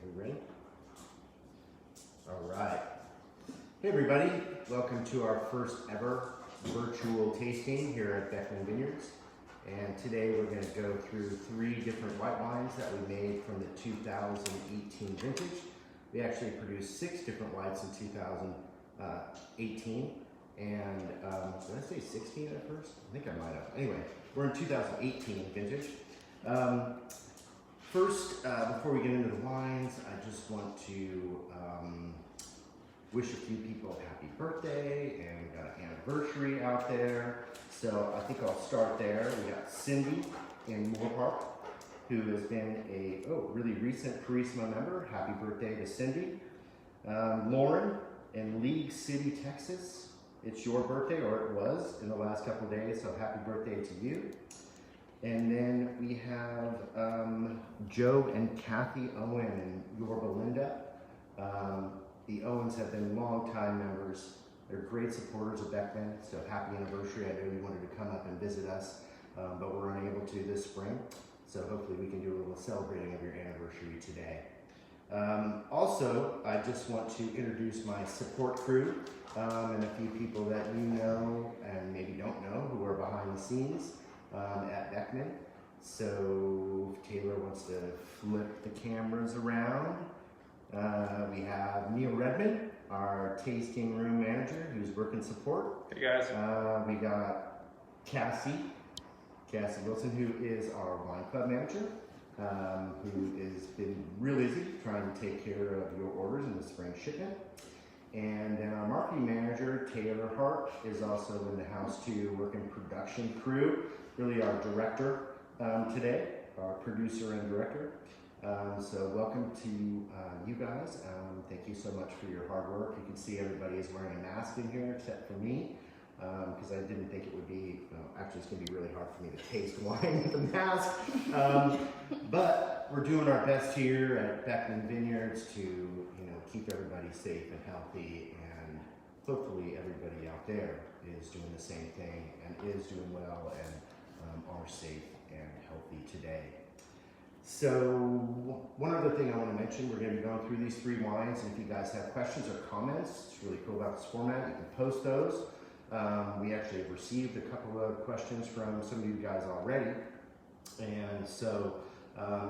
We ready? All right. Hey everybody, welcome to our first ever virtual tasting here at Beckmen Vineyards. And today we're going to go through 3 different white wines that we made from the 2018 vintage. We actually produced 6 different whites in 2018. And did I say 16 at first? I think I might have. Anyway, we're in 2018 vintage. First, before we get into the wines, I just want to wish a few people a happy birthday, and we got an anniversary out there. So I think I'll start there. We got Cindy in Moore Park, who has been a really recent Carissima member. Happy birthday to Cindy. Lauren in League City, Texas. It's your birthday, or it was in the last couple of days, so happy birthday to you. And then we have Joe and Kathy Owen in Yorba Linda. The Owens have been longtime members. They're great supporters of Beckmen, so happy anniversary. I know you wanted to come up and visit us, but we're unable to this spring. So hopefully we can do a little celebrating of your anniversary today. Also, I just want to introduce my support crew and a few people that you know and maybe don't know who are behind the scenes at Beckmen. So if Taylor wants to flip the cameras around. We have Neil Redmond, our tasting room manager, who's working support. Hey guys. We got Cassie Wilson, who is our wine club manager, who has been real busy trying to take care of your orders in the spring shipment. And then our marketing manager, Taylor Hart, is also in the house too, working production crew, really our director today, our producer and director. So welcome to you guys. Thank you so much for your hard work. You can see everybody is wearing a mask in here except for me, because I didn't think it would be, actually it's going to be really hard for me to taste wine with a mask. But we're doing our best here at Beckmen Vineyards to keep everybody safe and healthy, and hopefully everybody out there is doing the same thing and is doing well and are safe and healthy today. So one other thing I want to mention, we're going to be going through these 3 wines, and if you guys have questions or comments, it's really cool about this format, you can post those. We actually have received a couple of questions from some of you guys already, and so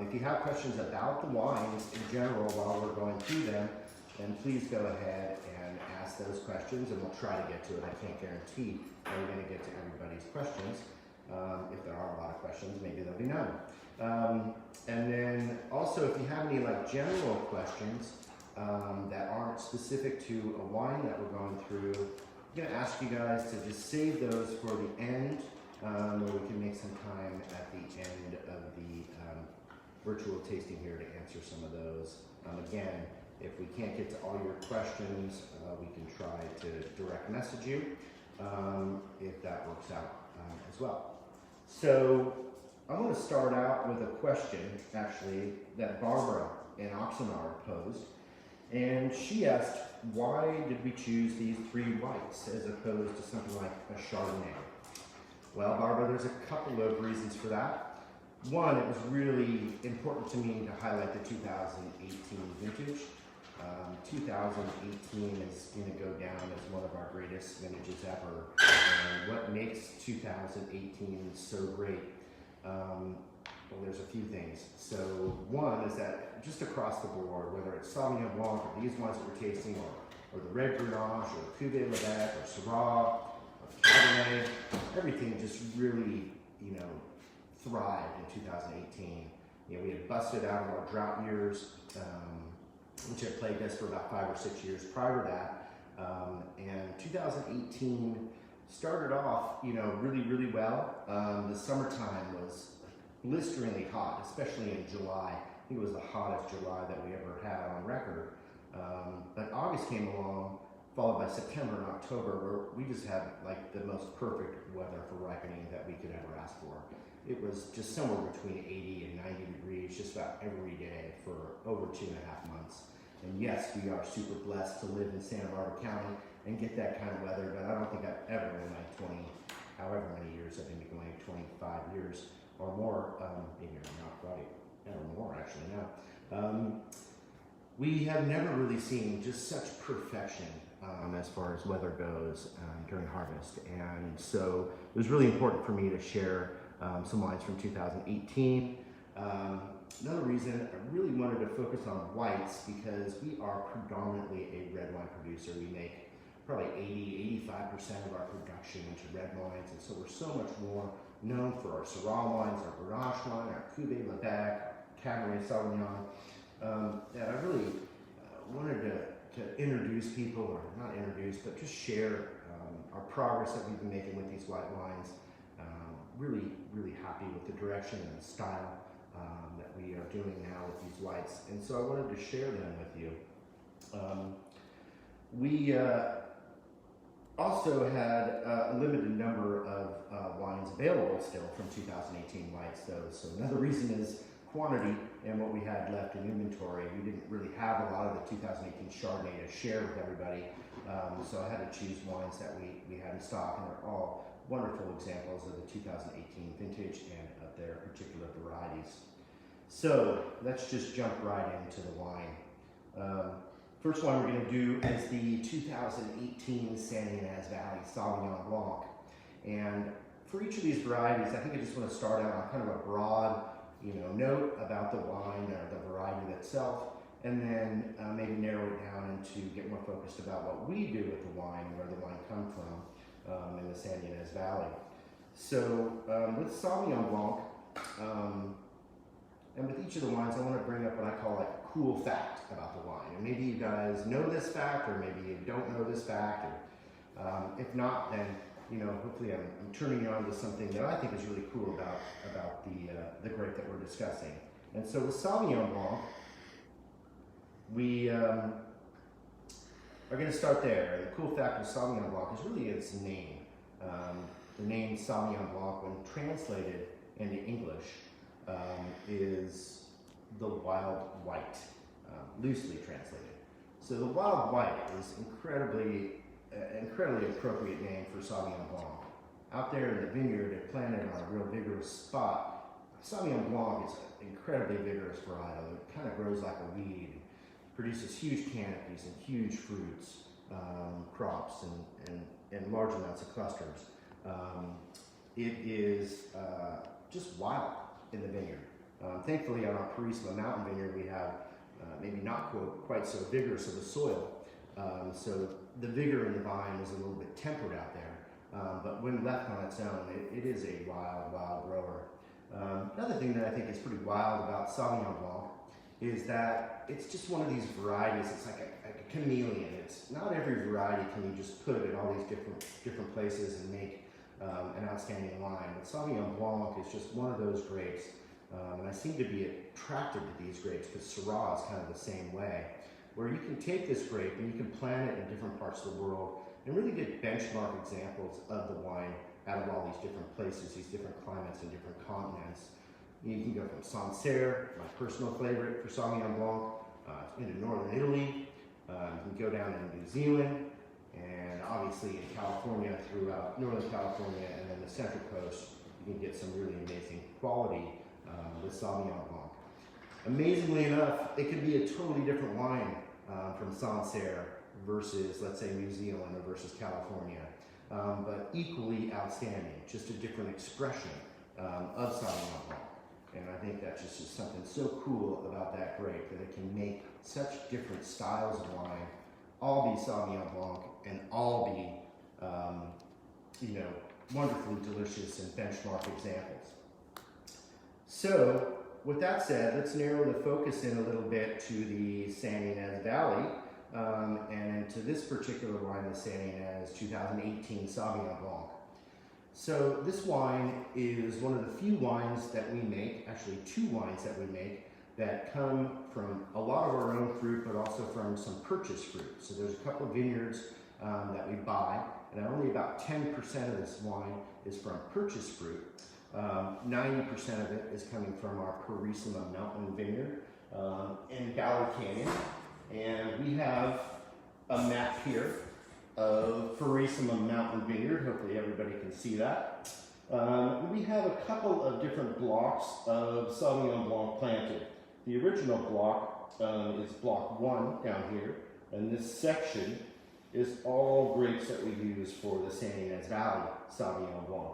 if you have questions about the wines in general while we're going through them, then please go ahead and ask those questions, and we'll try to get to it. I can't guarantee that we're going to get to everybody's questions. If there are a lot of questions, maybe there'll be none. And then also, if you have any general questions that aren't specific to a wine that we're going through, I'm going to ask you guys to just save those for the end, where we can make some time at the end of the virtual tasting here to answer some of those. Again, if we can't get to all your questions, we can try to direct message you if that works out as well. So I'm going to start out with a question, actually, that Barbara in Oxnard posed. And she asked, why did we choose these 3 whites as opposed to something like a Chardonnay? Well, Barbara, there's a couple of reasons for that. One, it was really important to me to highlight the 2018 vintage. 2018 is going to go down as one of our greatest vintages ever. And what makes 2018 so great? Well, there's a few things. So one is that just across the board, whether it's Sauvignon Blanc or these ones that we're tasting, or the red Grenache, or Cuvée Lebec, or Syrah, or Chardonnay, everything just really, thrived in 2018. We had busted out of our drought years, which had plagued us for about 5 or 6 years prior to that. And 2018 started off, really, really well. The summertime was blisteringly hot, especially in July. I think it was the hottest July that we ever had on record. But August came along, followed by September and October, where we just had the most perfect weather for ripening that we could ever ask for. It was just somewhere between 80 and 90 degrees just about every day for over 2.5 months. And yes, we are super blessed to live in Santa Barbara County and get that kind of weather, but I don't think I've ever in my however many years I've been going, 25 years or more, maybe not quite, or more actually now. we have never really seen just such perfection as far as weather goes during harvest. And so it was really important for me to share some wines from 2018. Another reason I really wanted to focus on whites because we are predominantly a red wine producer. We make probably 80–85% of our production into red wines, and so we're so much more known for our Syrah wines, our Grenache wine, our Cuvée Lebec, Cabernet Sauvignon, that I really wanted to introduce people, or not introduce, but just share our progress that we've been making with these white wines. Really happy with the direction and the style that we are doing now with these whites, and so I wanted to share them with you. We also had a limited number of wines available still from 2018 whites, though. So another reason is quantity and what we had left in inventory. We didn't really have a lot of the 2018 Chardonnay to share with everybody, so I had to choose wines that we had in stock, and they're all wonderful examples of the 2018 vintage and of their particular varieties. So let's just jump right into the wine. First one we're going to do is the 2018 Sancerre Valley Sauvignon Blanc. And for each of these varieties, I think I just want to start out on kind of a broad, note about the wine or the variety itself, and then maybe narrow it down and to get more focused about what we do with the wine and where the wine comes from in the Sancerre Valley. So with Sauvignon Blanc, and with each of the wines, I want to bring up what I call like a cool fact about the wine. And maybe you guys know this fact, or maybe you don't know this fact. Or, if not, then hopefully I'm turning you on to something that I think is really cool about the grape that we're discussing. And so with Sauvignon Blanc, we are going to start there. And the cool fact with Sauvignon Blanc is really its name. The name Sauvignon Blanc, when translated into English, is the wild white, loosely translated. So the wild white is incredibly appropriate name for Sauvignon Blanc. Out there in the vineyard, it planted on a real vigorous spot. Sauvignon Blanc is an incredibly vigorous varietal. It kind of grows like a weed, produces huge canopies and huge fruits, crops, and large amounts of clusters. It is just wild in the vineyard. Thankfully, on our Carissima mountain vineyard, we have maybe not quite so vigorous of a soil. So the vigor in the vine is a little bit tempered out there. But when left on its own, it is a wild grower. Another thing that I think is pretty wild about Sauvignon Blanc is that it's just one of these varieties. It's like a chameleon. It's not every variety can you just put in all these different places and make an outstanding wine. But Sauvignon Blanc is just one of those grapes. And I seem to be attracted to these grapes because Syrah is kind of the same way, where you can take this grape and you can plant it in different parts of the world and really get benchmark examples of the wine out of all these different places, these different climates and different continents. You can go from Sancerre, my personal favorite for Sauvignon Blanc, into northern Italy. You can go down into New Zealand, and obviously in California, throughout northern California, and then the Central Coast, you can get some really amazing quality with Sauvignon Blanc. Amazingly enough, it could be a totally different wine from Sancerre versus, let's say, New Zealand or versus California, but equally outstanding, just a different expression of Sauvignon Blanc. And I think that's just something so cool about that grape, that it can make such different styles of wine, all be Sauvignon Blanc, and all be, wonderfully delicious and benchmark examples. So, with that said, let's narrow the focus in a little bit to the Sancerre Valley, and to this particular wine, the Sancerre 2018 Sauvignon Blanc. So this wine is one of the few wines that we make, actually two wines that we make, that come from a lot of our own fruit, but also from some purchased fruit. So there's a couple of vineyards that we buy, and only about 10% of this wine is from purchased fruit. 90% of it is coming from our Carissima mountain vineyard in Ballard Canyon. And we have a map here of Carissima mountain vineyard. Hopefully everybody can see that. We have a couple of different blocks of Sauvignon Blanc planted. The original block is block 1 down here, and this section is all grapes that we use for the San Ynez Valley Sauvignon Blanc.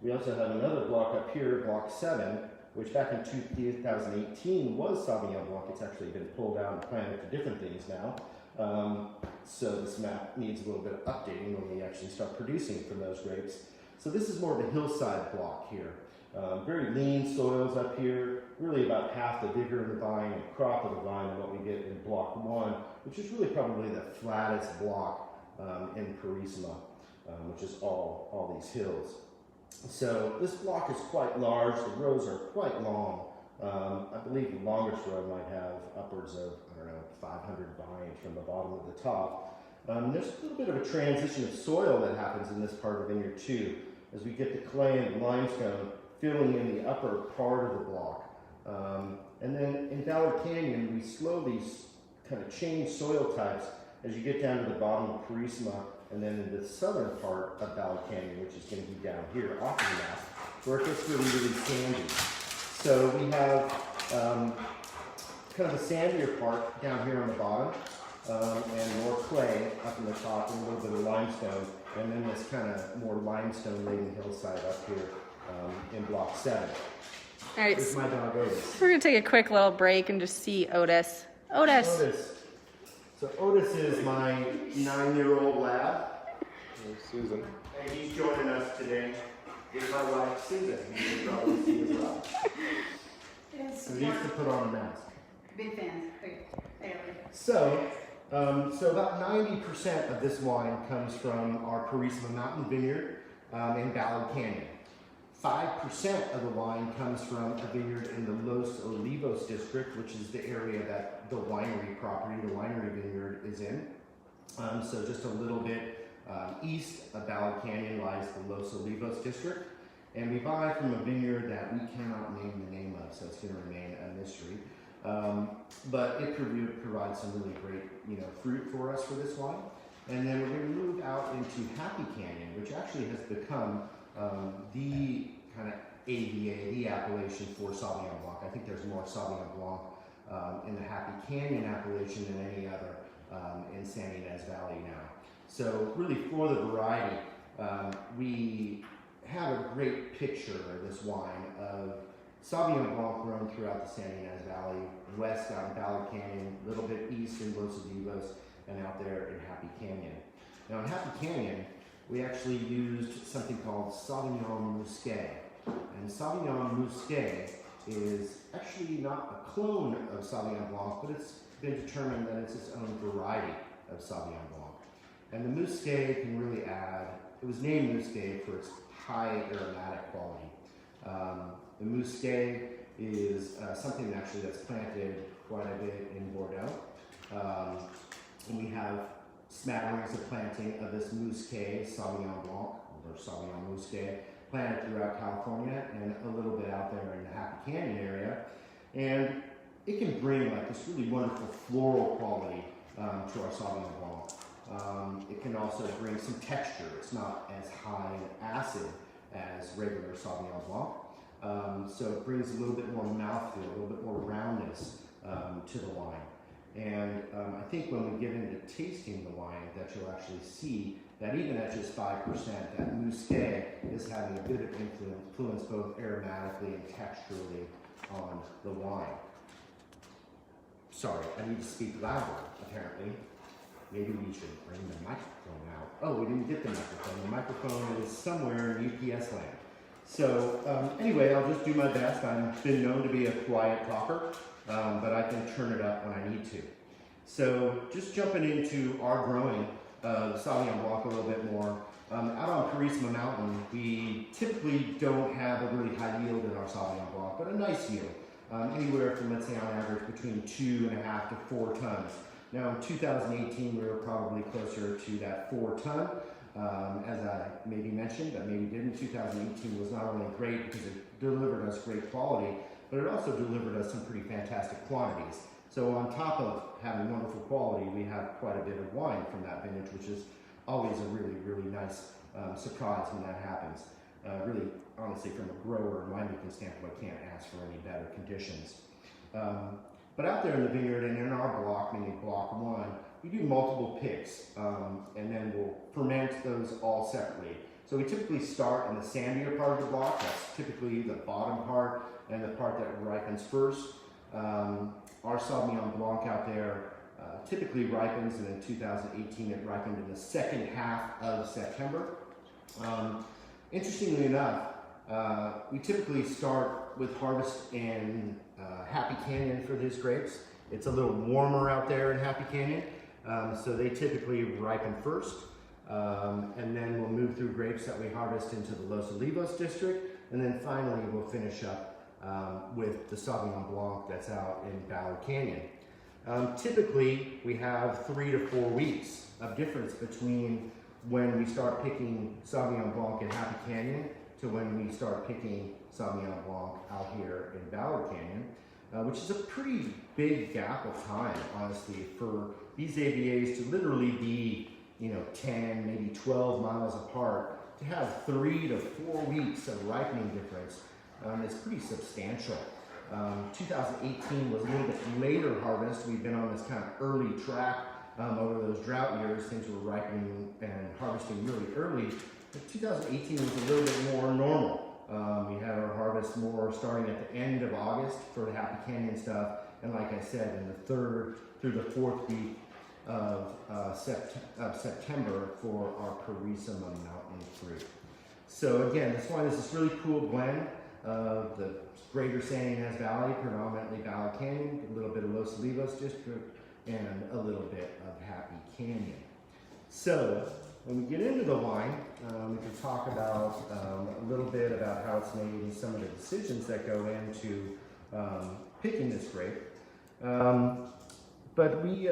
We also have another block up here, block 7, which back in 2018 was Sauvignon Blanc. It's actually been pulled out and planted to different things now. So this map needs a little bit of updating when we actually start producing from those grapes. So this is more of a hillside block here. Very lean soils up here, really about half the vigor of the vine and crop of the vine than what we get in block 1, which is really probably the flattest block in Carissima, which is all these hills. So this block is quite large, the rows are quite long. I believe the longest row might have upwards of, 500 vines from the bottom to the top. There's a little bit of a transition of soil that happens in this part of the vineyard too, as we get the clay and limestone filling in the upper part of the block. And then in Ballard Canyon, we slowly kind of change soil types as you get down to the bottom of Carissima, and then in the southern part of Ballard Canyon, which is going to be down here off of the map, where it gets really, really sandy. So we have kind of a sandier part down here on the bottom, and more clay up in the top, and a little bit of limestone, and then this kind of more limestone-laden hillside up here in block 7. All right, Here's my dog Otis. We're going to take a quick little break and just see Otis. Otis! Otis. So Otis is my 9-year-old lab. There's Susan. And he's joining us today with my wife, Susan. You can probably see as well. Yes. So he needs to put on a mask. Big fans. So about 90% of this wine comes from our Carissima Mountain Vineyard in Ballard Canyon. 5% of the wine comes from a vineyard in the Los Olivos district, which is the area that the winery property, the winery vineyard, is in. So just a little bit east of Ballard Canyon lies the Los Olivos district. And we buy from a vineyard that we cannot name the name of, so it's going to remain a mystery. But it provides some really great, fruit for us for this wine. And then we're going to move out into Happy Canyon, which actually has become the kind of AVA, the appellation for Sauvignon Blanc. I think there's more Sauvignon Blanc in the Happy Canyon appellation than any other in San Ynez Valley now. So really for the variety, we have a great picture of this wine of Sauvignon Blanc grown throughout the San Ynez Valley, west out in Ballard Canyon, a little bit east in Los Olivos, and out there in Happy Canyon. Now in Happy Canyon, we actually used something called Sauvignon Musqué. And Sauvignon Musqué is actually not a clone of Sauvignon Blanc, but it's been determined that it's its own variety of Sauvignon Blanc. And the Musqué can really add, it was named Musqué for its high aromatic quality. The Musqué is something actually that's planted quite a bit in Bordeaux. And we have smatterings of planting of this Musqué Sauvignon Blanc, or Sauvignon Musqué, planted throughout California and a little bit out there in the Happy Canyon area. And it can bring like this really wonderful floral quality to our Sauvignon Blanc. It can also bring some texture. It's not as high in acid as regular Sauvignon Blanc. So it brings a little bit more mouthfeel, a little bit more roundness to the wine. And I think when we get into tasting the wine that you'll actually see that even at just 5%, that Musqué is having a good influence both aromatically and texturally on the wine. Sorry, I need to speak louder, apparently. Maybe we should bring the microphone out. Oh, we didn't get the microphone. The microphone is somewhere in UPS land. So anyway, I'll just do my best. I've been known to be a quiet talker, but I can turn it up when I need to. So just jumping into our growing of Sauvignon Blanc a little bit more. Out on Carissima Mountain, we typically don't have a really high yield in our Sauvignon Blanc, but a nice yield. Anywhere from, let's say, on average, between 2.5 to 4 tons. Now, in 2018, we were probably closer to that 4 ton. As I maybe mentioned, but maybe didn't, 2018 was not only great because it delivered us great quality, but it also delivered us some pretty fantastic quantities. So on top of having wonderful quality, we have quite a bit of wine from that vintage, which is always a really, really nice surprise when that happens. Really, honestly, from a grower and winemaking standpoint, I can't ask for any better conditions. But out there in the vineyard and in our block, meaning block 1, we do multiple picks, and then we'll ferment those all separately. So we typically start in the sandier part of the block. That's typically the bottom part and the part that ripens first. Our Sauvignon Blanc out there typically ripens, and in 2018 it ripened in the second half of September. Interestingly enough, we typically start with harvest in Happy Canyon for these grapes. It's a little warmer out there in Happy Canyon, so they typically ripen first. And then we'll move through grapes that we harvest into the Los Olivos district, and then finally we'll finish up with the Sauvignon Blanc that's out in Ballard Canyon. Typically, we have 3 to 4 weeks of difference between when we start picking Sauvignon Blanc in Happy Canyon to when we start picking Sauvignon Blanc out here in Ballard Canyon, which is a pretty big gap of time, honestly, for these AVAs to literally be 10, maybe 12 miles apart. To have 3 to 4 weeks of ripening difference is pretty substantial. 2018 was a little bit later harvest. We've been on this kind of early track over those drought years. Things were ripening and harvesting really early. But 2018 was a little bit more normal. We had our harvest more starting at the end of August for the Happy Canyon stuff, and like I said, in the 3rd through the 4th week of September for our Carissima mountain fruit. So again, this wine is this really cool blend of the greater San Ynez Valley, predominantly Ballard Canyon, a little bit of Los Olivos district, and a little bit of Happy Canyon. So when we get into the wine, we can talk about a little bit about how it's made and some of the decisions that go into picking this grape. But we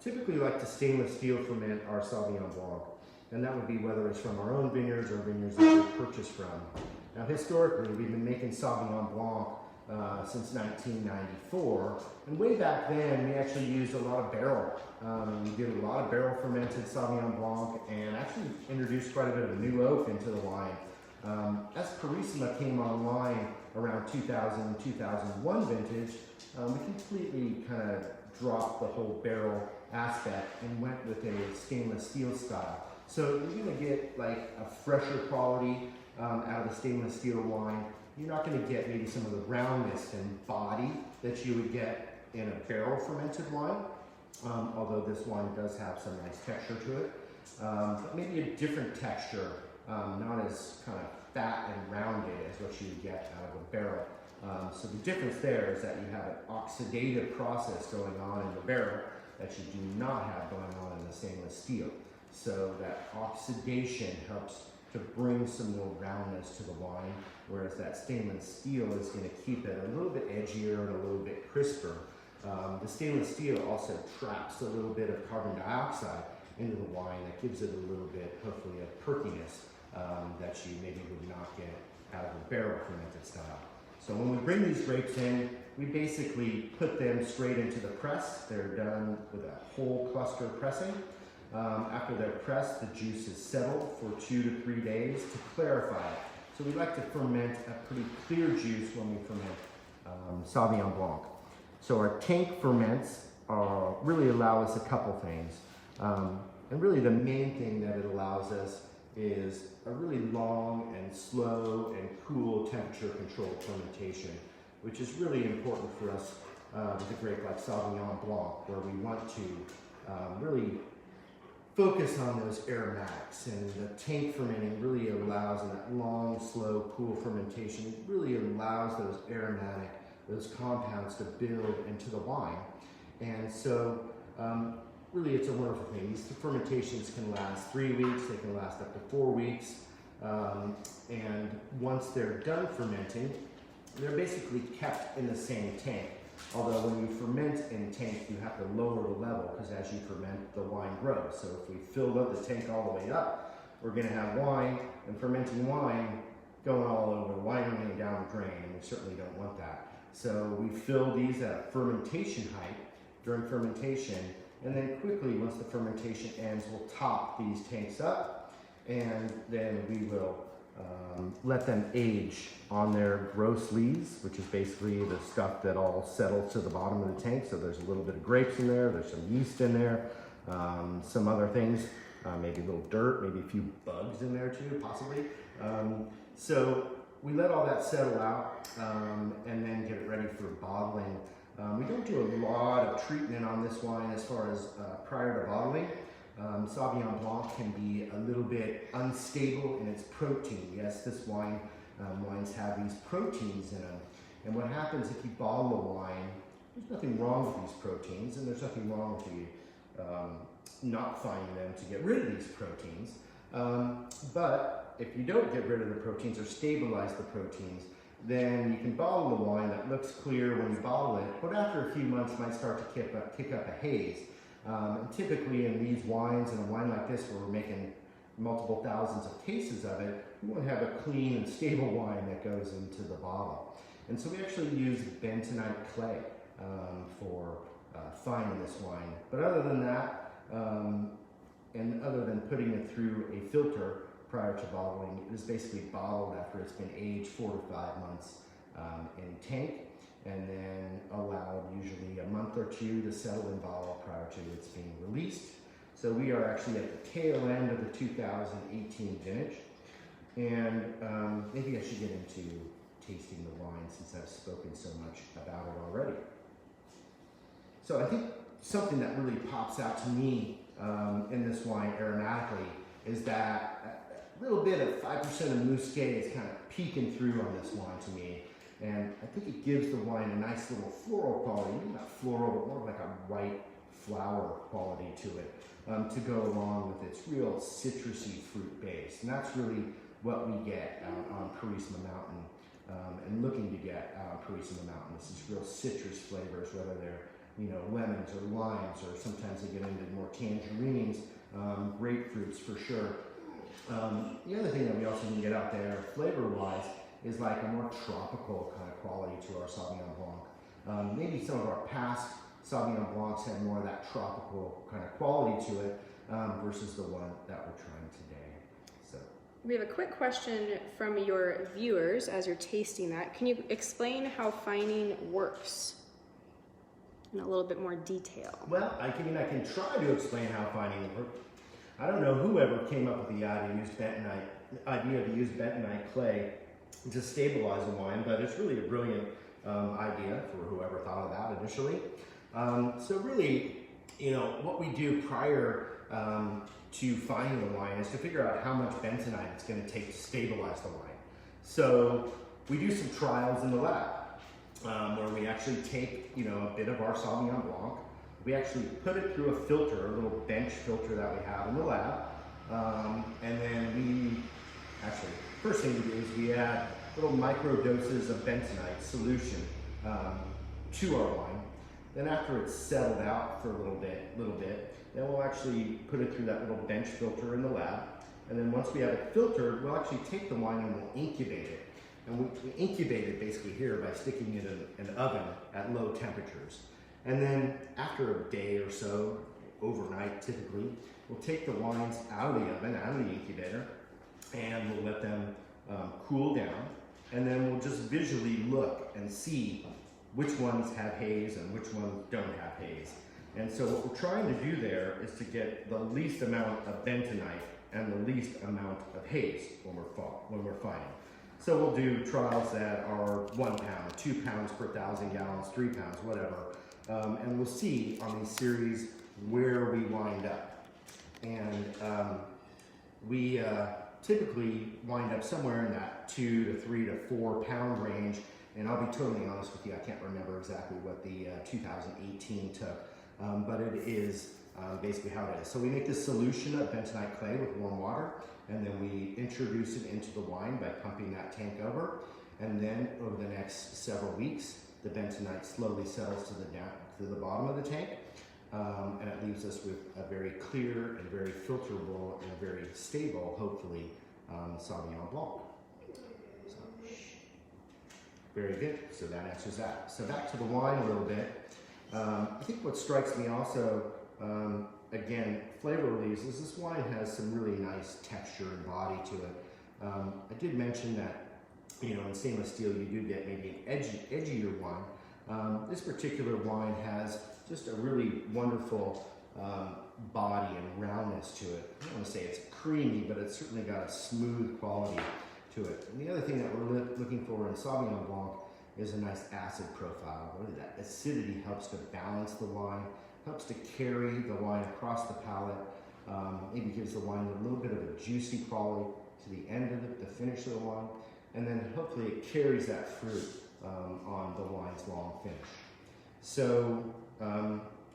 typically like to stainless steel ferment our Sauvignon Blanc, and that would be whether it's from our own vineyards or vineyards that we purchase from. Now, historically, we've been making Sauvignon Blanc since 1994, and way back then, we actually used a lot of barrel. We did a lot of barrel fermented Sauvignon Blanc, and actually introduced quite a bit of new oak into the wine. As Carissima came online around 2000, 2001 vintage, we completely kind of dropped the whole barrel aspect and went with a stainless steel style. So you're going to get like a fresher quality out of the stainless steel wine. You're not going to get maybe some of the roundness and body that you would get in a barrel fermented wine, although this wine does have some nice texture to it, but maybe a different texture, not as kind of fat and rounded as what you would get out of a barrel. So the difference there is that you have an oxidative process going on in the barrel that you do not have going on in the stainless steel. So that oxidation helps to bring some more roundness to the wine, whereas that stainless steel is going to keep it a little bit edgier and a little bit crisper. The stainless steel also traps a little bit of carbon dioxide into the wine that gives it a little bit, hopefully, a perkiness that you maybe would not get out of a barrel fermented style. So when we bring these grapes in, we basically put them straight into the press. They're done with a whole cluster pressing. After they're pressed, the juice is settled for 2 to 3 days to clarify it. So we like to ferment a pretty clear juice when we ferment Sauvignon Blanc. So our tank ferments really allow us a couple things. And really the main thing that it allows us is a really long and slow and cool temperature controlled fermentation, which is really important for us with a grape like Sauvignon Blanc, where we want to really focus on those aromatics, and the tank fermenting really allows, in that long, slow, cool fermentation, it really allows those aromatic, those compounds to build into the wine. And so really it's a wonderful thing. These fermentations can last 3 weeks, they can last up to 4 weeks, and once they're done fermenting, they're basically kept in the same tank. Although when you ferment in tank, you have to lower the level, because as you ferment, the wine grows. So if we filled up the tank all the way up, we're going to have wine and fermenting wine going all over the winery and down the drain, and we certainly don't want that. So we fill these at fermentation height during fermentation, and then quickly, once the fermentation ends, we'll top these tanks up, and then we will let them age on their gross lees, which is basically the stuff that all settles to the bottom of the tank. So there's a little bit of grapes in there, there's some yeast in there, some other things, maybe a little dirt, maybe a few bugs in there too, possibly. So we let all that settle out and then get it ready for bottling. We don't do a lot of treatment on this wine as far as prior to bottling. Sauvignon Blanc can be a little bit unstable in its protein. Yes, this wines have these proteins in them. And what happens if you bottle a wine, there's nothing wrong with these proteins, and there's nothing wrong with you not finding them to get rid of these proteins. But if you don't get rid of the proteins or stabilize the proteins, then you can bottle a wine that looks clear when you bottle it, but after a few months might start to kick up a haze. And typically in these wines, in a wine like this where we're making multiple thousands of cases of it, we want to have a clean and stable wine that goes into the bottle. And so we actually use bentonite clay for fining this wine. But other than that, and other than putting it through a filter prior to bottling, it is basically bottled after it's been aged 4 to 5 months in tank, and then allowed usually a month or two to settle in bottle prior to its being released. So we are actually at the tail end of the 2018 vintage, and maybe I should get into tasting the wine since I've spoken so much about it already. So I think something that really pops out to me in this wine aromatically is that a little bit of 5% of Muscat is kind of peeking through on this wine to me. And I think it gives the wine a nice little floral quality, maybe not floral, but more like a white flower quality to it, to go along with its real citrusy fruit base. And that's really what we get out on Carissima Mountain, and looking to get out on Carissima Mountain. This is real citrus flavors, whether they're lemons or limes, or sometimes they get into more tangerines, grapefruits for sure. The other thing that we also can get out there flavor-wise is like a more tropical kind of quality to our Sauvignon Blanc. Maybe some of our past Sauvignon Blancs had more of that tropical kind of quality to it versus the one that we're trying today. So We have a quick question from your viewers as you're tasting that. Can you explain how fining works in a little bit more detail? Well, I can try to explain how fining works. I don't know whoever came up with the idea to use bentonite clay to stabilize a wine, but it's really a brilliant idea for whoever thought of that initially. So really, what we do prior to fining the wine is to figure out how much bentonite it's going to take to stabilize the wine. So we do some trials in the lab where we actually take a bit of our Sauvignon Blanc. We actually put it through a filter, a little bench filter that we have in the lab, and then first thing we do is we add little micro doses of bentonite solution to our wine. Then after it's settled out for a little bit, then we'll actually put it through that little bench filter in the lab. And then once we have it filtered, we'll actually take the wine and we'll incubate it. And we incubate it basically here by sticking it in an oven at low temperatures. And then after a day or so, overnight typically, we'll take the wines out of the oven, out of the incubator, and we'll let them cool down. And then we'll just visually look and see which ones have haze and which ones don't have haze. And so what we're trying to do there is to get the least amount of bentonite and the least amount of haze when we're fining. So we'll do trials that are 1 pound, 2 pounds per 1,000 gallons, 3 pounds, whatever. And we'll see on these series where we wind up. And we typically wind up somewhere in that 2 to 3 to 4 pound range. And I'll be totally honest with you, I can't remember exactly what the 2018 took, but it is basically how it is. So we make this solution of bentonite clay with warm water, and then we introduce it into the wine by pumping that tank over. And then over the next several weeks, the bentonite slowly settles to the bottom of the tank, and it leaves us with a very clear and very filterable and very stable, hopefully, Sauvignon Blanc. So, very good. So that answers that. So back to the wine a little bit. I think what strikes me also, again, flavor-wise, is this wine has some really nice texture and body to it. I did mention that, you know, in stainless steel you do get maybe an edgier wine. This particular wine has just a really wonderful body and roundness to it. I don't want to say it's creamy, but it's certainly got a smooth quality to it. And the other thing that we're looking for in Sauvignon Blanc is a nice acid profile. Really, that acidity helps to balance the wine, helps to carry the wine across the palate, maybe gives the wine a little bit of a juicy quality to the end of it, the finish of the wine, and then hopefully it carries that fruit on the wine's long finish. So, I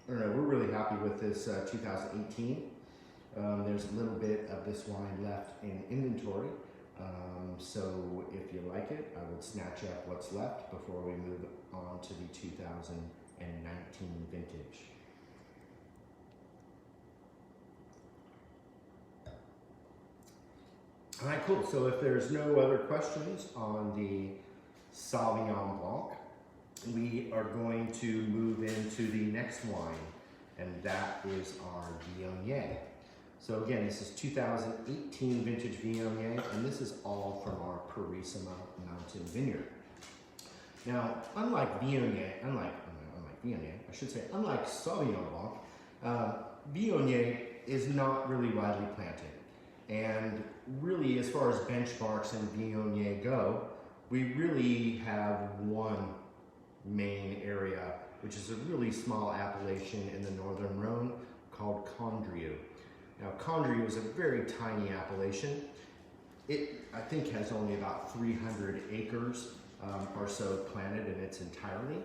don't know, we're really happy with this 2018. There's a little bit of this wine left in inventory. So if you like it, I would snatch up what's left before we move on to the 2019 vintage. All right, cool. So if there's no other questions on the Sauvignon Blanc, we are going to move into the next wine, and that is our Viognier. So again, this is 2018 vintage Viognier, and this is all from our Carissima mountain vineyard. Now, unlike Viognier, unlike Sauvignon Blanc, Viognier is not really widely planted. And really, as far as benchmarks in Viognier go, we really have one main area, which is a really small appellation in the northern Rhone called Condrieu. Now, Condrieu is a very tiny appellation. It, I think, has only about 300 acres or so planted in its entirety.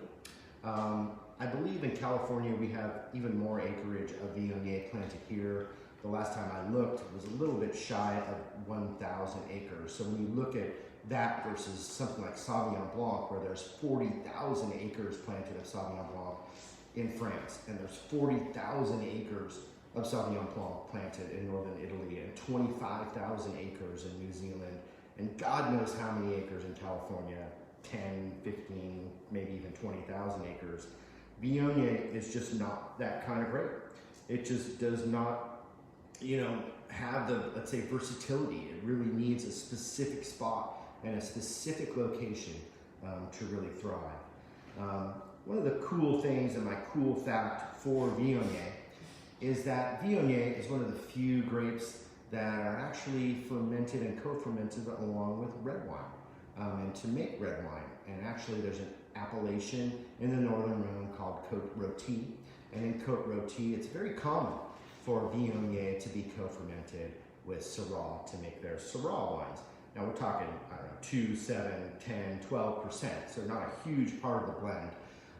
I believe in California we have even more acreage of Viognier planted here. The last time I looked, it was a little bit shy of 1,000 acres. So when you look at that versus something like Sauvignon Blanc, where there's 40,000 acres planted of Sauvignon Blanc in France, and there's 40,000 acres of Sauvignon Blanc planted in northern Italy, and 25,000 acres in New Zealand, and God knows how many acres in California, 10, 15, maybe even 20,000 acres. Viognier is just not that kind of grape. It just does not, you know, have the, let's say, versatility. It really needs a specific spot and a specific location to really thrive. One of the cool things, and my cool fact for Viognier, is that Viognier is one of the few grapes that are actually fermented and co-fermented along with red wine, and to make red wine. And actually there's an appellation in the northern Rhone called Côte Rôtie, and in Côte Rôtie it's very common for Viognier to be co-fermented with Syrah to make their Syrah wines. Now we're talking, I don't know, 2, 7, 10, 12%, so not a huge part of the blend.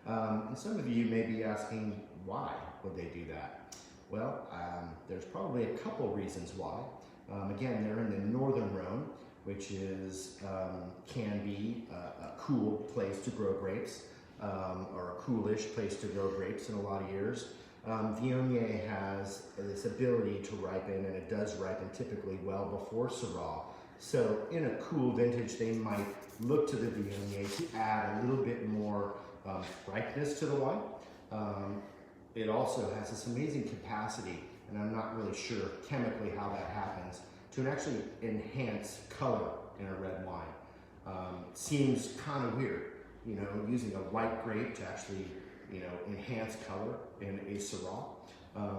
And some of you may be asking, why would they do that? Well, there's probably a couple reasons why. Again, they're in the northern Rhone, which is, can be a cool place to grow grapes, or a coolish place to grow grapes in a lot of years. Viognier has this ability to ripen, and it does ripen typically well before Syrah. So in a cool vintage, they might look to the Viognier to add a little bit more ripeness to the wine. It also has this amazing capacity, and I'm not really sure chemically how that happens, to actually enhance color in a red wine. Seems kind of weird, you know, using a white grape to actually, you know, enhance color in a Syrah,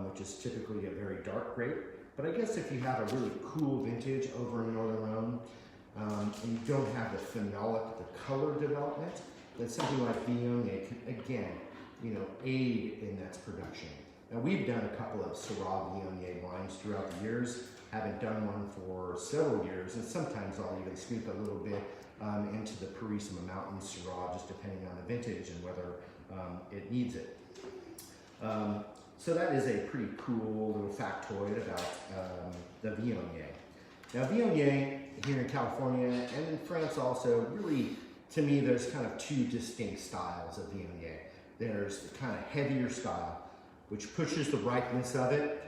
which is typically a very dark grape. But I guess if you have a really cool vintage over in Northern Rhone, and you don't have the phenolic, the color development, then something like Viognier can, again, you know, aid in its production. Now we've done a couple of Syrah Viognier wines throughout the years, haven't done one for several years, and sometimes I'll even scoop a little bit into the Carissima Mountain Syrah, just depending on the vintage and whether it needs it. So that is a pretty cool little factoid about the Viognier. Now Viognier here in California and in France also, really, to me, there's kind of two distinct styles of Viognier. There's the kind of heavier style, which pushes the ripeness of it.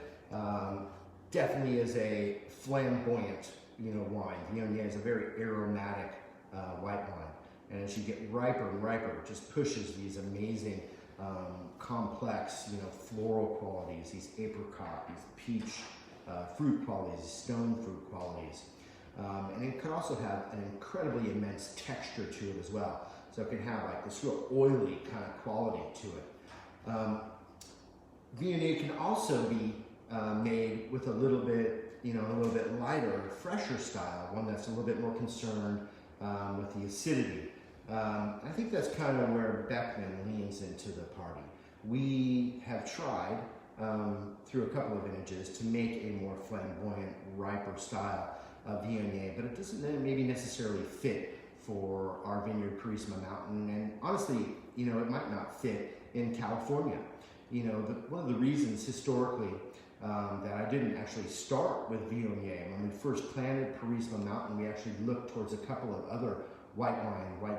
Definitely is a flamboyant, you know, wine. Viognier is a very aromatic white wine, and as you get riper and riper, it just pushes these amazing, complex, you know, floral qualities, these apricot, these peach fruit qualities, stone fruit qualities. And it can also have an incredibly immense texture to it as well. So it can have like this real oily kind of quality to it. Viognier can also be made with a little bit, a little bit lighter, fresher style, one that's a little bit more concerned with the acidity. I think that's kind of where Beckmen leans into the party. We have tried through a couple of vintages to make a more flamboyant, riper style of Viognier, but it doesn't maybe necessarily fit for our vineyard Carissima Mountain, and honestly, it might not fit in California. One of the reasons historically that I didn't actually start with Viognier, when we first planted Carissima Mountain, we actually looked towards a couple of other white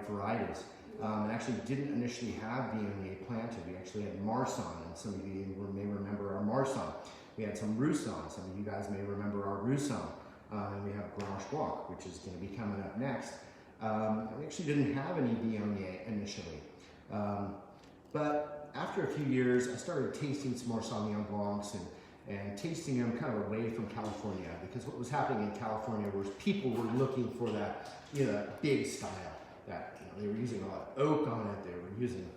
varieties, and actually didn't initially have Viognier planted. We actually had Marsanne, and some of you may remember our Marsanne. We had some Roussanne, some of you guys may remember our Roussanne, and we have Grenache Blanc, which is going to be coming up next. We actually didn't have any Viognier initially, but after a few years, I started tasting some more Sauvignon Blancs and tasting them kind of away from California, because what was happening in California was people were looking for that, that big style, that they were using a lot of oak on it. They were using,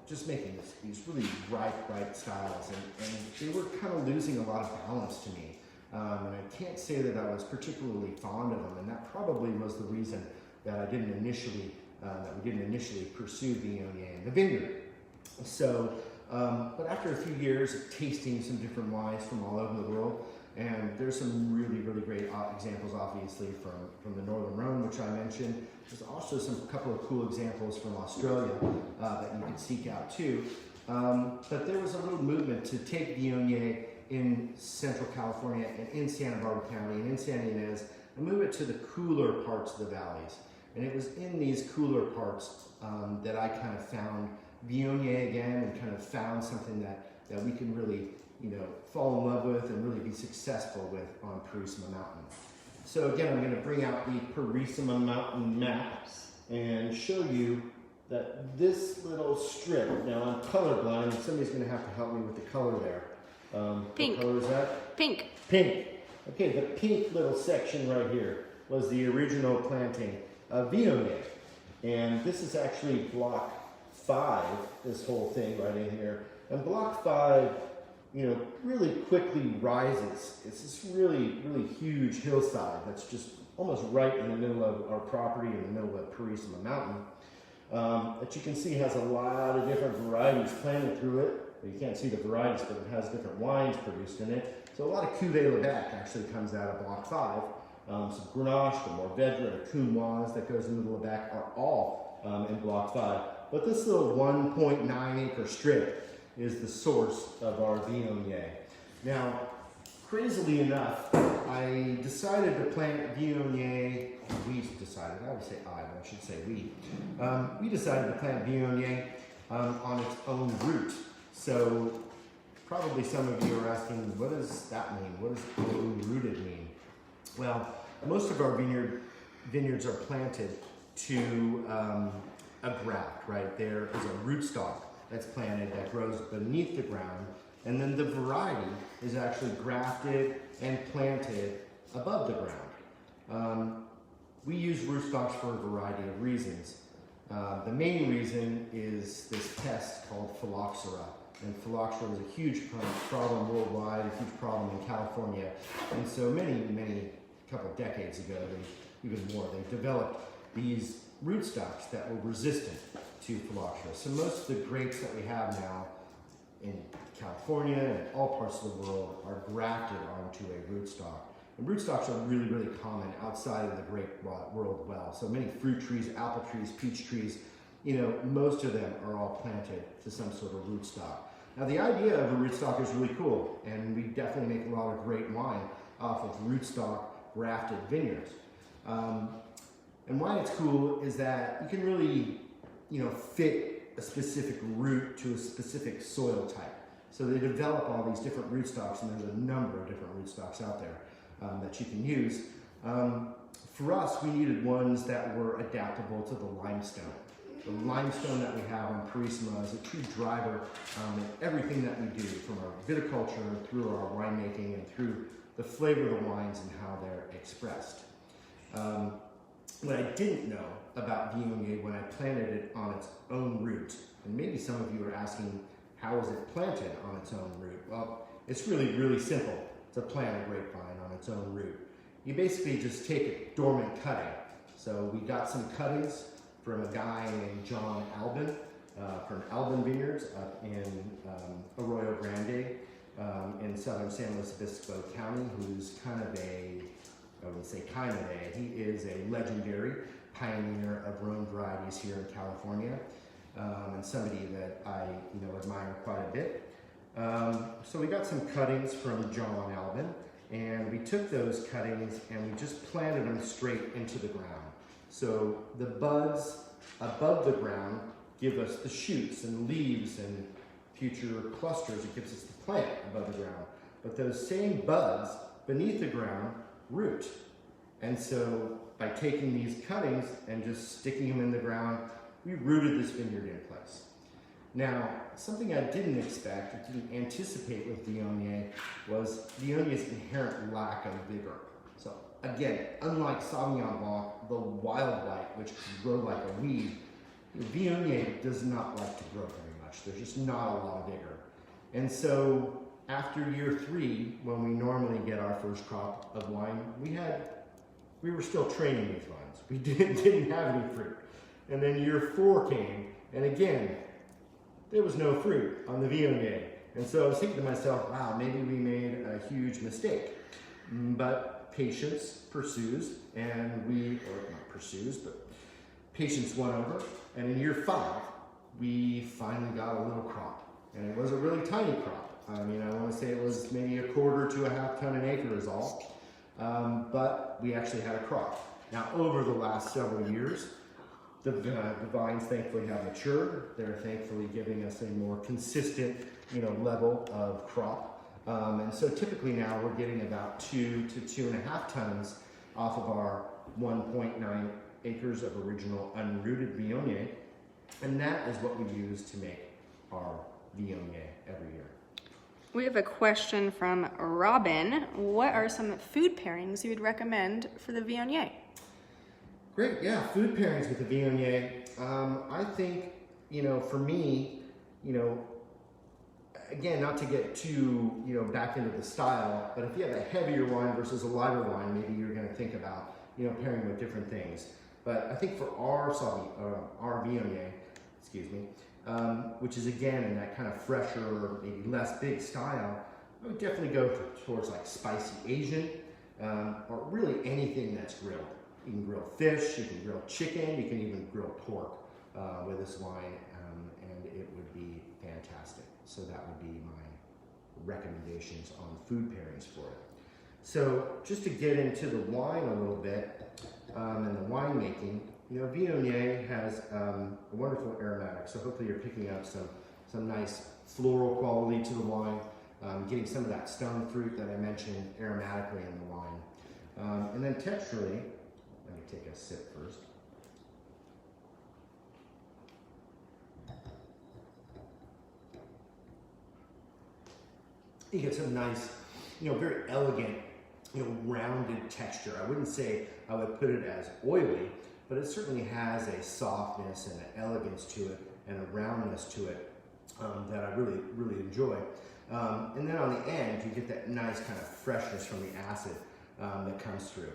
just making these really ripe styles, and they were kind of losing a lot of balance to me. And I can't say that I was particularly fond of them, and that probably was the reason that I didn't initially, we didn't initially pursue Viognier in the vineyard. So, but after a few years of tasting some different wines from all over the world, and there's some really great examples, obviously, from the Northern Rhone, which I mentioned. There's also a couple of cool examples from Australia that you can seek out too. But there was a little movement to take Viognier in Central California and in Santa Barbara County and in Santa Ynez and move it to the cooler parts of the valleys. And it was in these cooler parts that I kind of found Viognier again, and kind of found something that we can really, fall in love with and really be successful with on Carissima Mountain. So again, I'm going to bring out the Carissima Mountain map and show you that this little strip, now I'm colorblind, and somebody's going to have to help me with the color there. Pink. What color is that? Pink. Pink. Okay, the pink little section right here was the original planting of Viognier. And this is actually block 5, this whole thing right in here. And block 5, really quickly rises. It's this really huge hillside that's just almost right in the middle of our property, in the middle of Carissima Mountain. That you can see has a lot of different varieties planted through it. You can't see the varieties, but it has different wines produced in it. So a lot of Cuvée Lebec actually comes out of block 5. Some Grenache, the Mourvedre, the Counoise that goes into the Lebec are all in block 5. But this little 1.9 acre strip is the source of our Viognier. Now, crazily enough, I decided to plant Viognier. We decided, I would say I should say we. We decided to plant Viognier on its own root. So probably some of you are asking, what does that mean? What does own rooted mean? Well, most of our vineyards are planted to a graft, right? There is a rootstock that's planted that grows beneath the ground, and then the variety is actually grafted and planted above the ground. We use rootstocks for a variety of reasons. The main reason is this pest called phylloxera. And phylloxera is a huge problem worldwide, a huge problem in California. And so many couple of decades ago, even more, they developed these rootstocks that were resistant to phylloxera. So most of the grapes that we have now in California and all parts of the world are grafted onto a rootstock. And rootstocks are really common outside of the grape world well. So many fruit trees, apple trees, peach trees, most of them are all planted to some sort of rootstock. Now the idea of a rootstock is really cool, and we definitely make a lot of great wine off of rootstock grafted vineyards. And why it's cool is that you can really, fit a specific root to a specific soil type. So they develop all these different rootstocks, and there's a number of different rootstocks out there that you can use. For us, we needed ones that were adaptable to the limestone. The limestone that we have on Carissima is a true driver in everything that we do, from our viticulture through our winemaking and through the flavor of the wines and how they're expressed. What I didn't know about Viognier when I planted it on its own root, and maybe some of you are asking, how is it planted on its own root? Well, it's really, really simple to plant a grapevine on its own root. You basically just take a dormant cutting. So we got some cuttings from a guy named John Albin from Albin Vineyards up in Arroyo Grande in southern San Luis Obispo County, who's kind of a, I wouldn't say kind of a, he is a legendary pioneer of Rhone varieties here in California, and somebody that I admire quite a bit. So we got some cuttings from John Albin, and we took those cuttings and we just planted them straight into the ground. So the buds above the ground give us the shoots and leaves and future clusters. It gives us the plant above the ground. But those same buds beneath the ground root. And so by taking these cuttings and just sticking them in the ground, we rooted this vineyard in place. Now, something I didn't expect, I didn't anticipate with Viognier was Viognie's inherent lack of vigor. So again, unlike Sauvignon Blanc, the wild white, which can grow like a weed, Viognier does not like to grow very much. There's just not a lot of vigor. And so after year 3, when we normally get our first crop of wine, we were still training these vines. We didn't have any fruit. And then year 4 came, and again, there was no fruit on the Viognier. And so I was thinking to myself, wow, maybe we made a huge mistake. But patience pursues, and patience won over. And in year 5, we finally got a little crop. And it was a really tiny crop. I mean, I want to say it was maybe 1/4 to 1/2 ton an acre is all. But we actually had a crop. Now, over the last several years, the vines thankfully have matured. They're thankfully giving us a more consistent, level of crop. And so typically now we're getting about 2 to 2.5 tons off of our 1.9 acres of original unrooted Viognier. And that is what we use to make our Viognier every year. We have a question from Robin. What are some food pairings you would recommend for the Viognier? Great, yeah, food pairings with the Viognier. I think, for me, again, not to get too, back into the style, but if you have a heavier wine versus a lighter wine, maybe you're going to think about, pairing with different things. But I think for our Viognier, which is again in that kind of fresher, maybe less big style, I would definitely go towards like spicy Asian, or really anything that's grilled. You can grill fish, you can grill chicken, you can even grill pork with this wine, and it would be fantastic. So that would be my recommendations on food pairings for it. So just to get into the wine a little bit, and the winemaking, Viognier has a wonderful aromatic. So hopefully you're picking up some nice floral quality to the wine, getting some of that stone fruit that I mentioned aromatically in the wine. And then texturally, let me take a sip first. You get some nice, very elegant, rounded texture. I wouldn't say I would put it as oily, but it certainly has a softness and an elegance to it and a roundness to it that I really, really enjoy. And then on the end, you get that nice kind of freshness from the acid that comes through,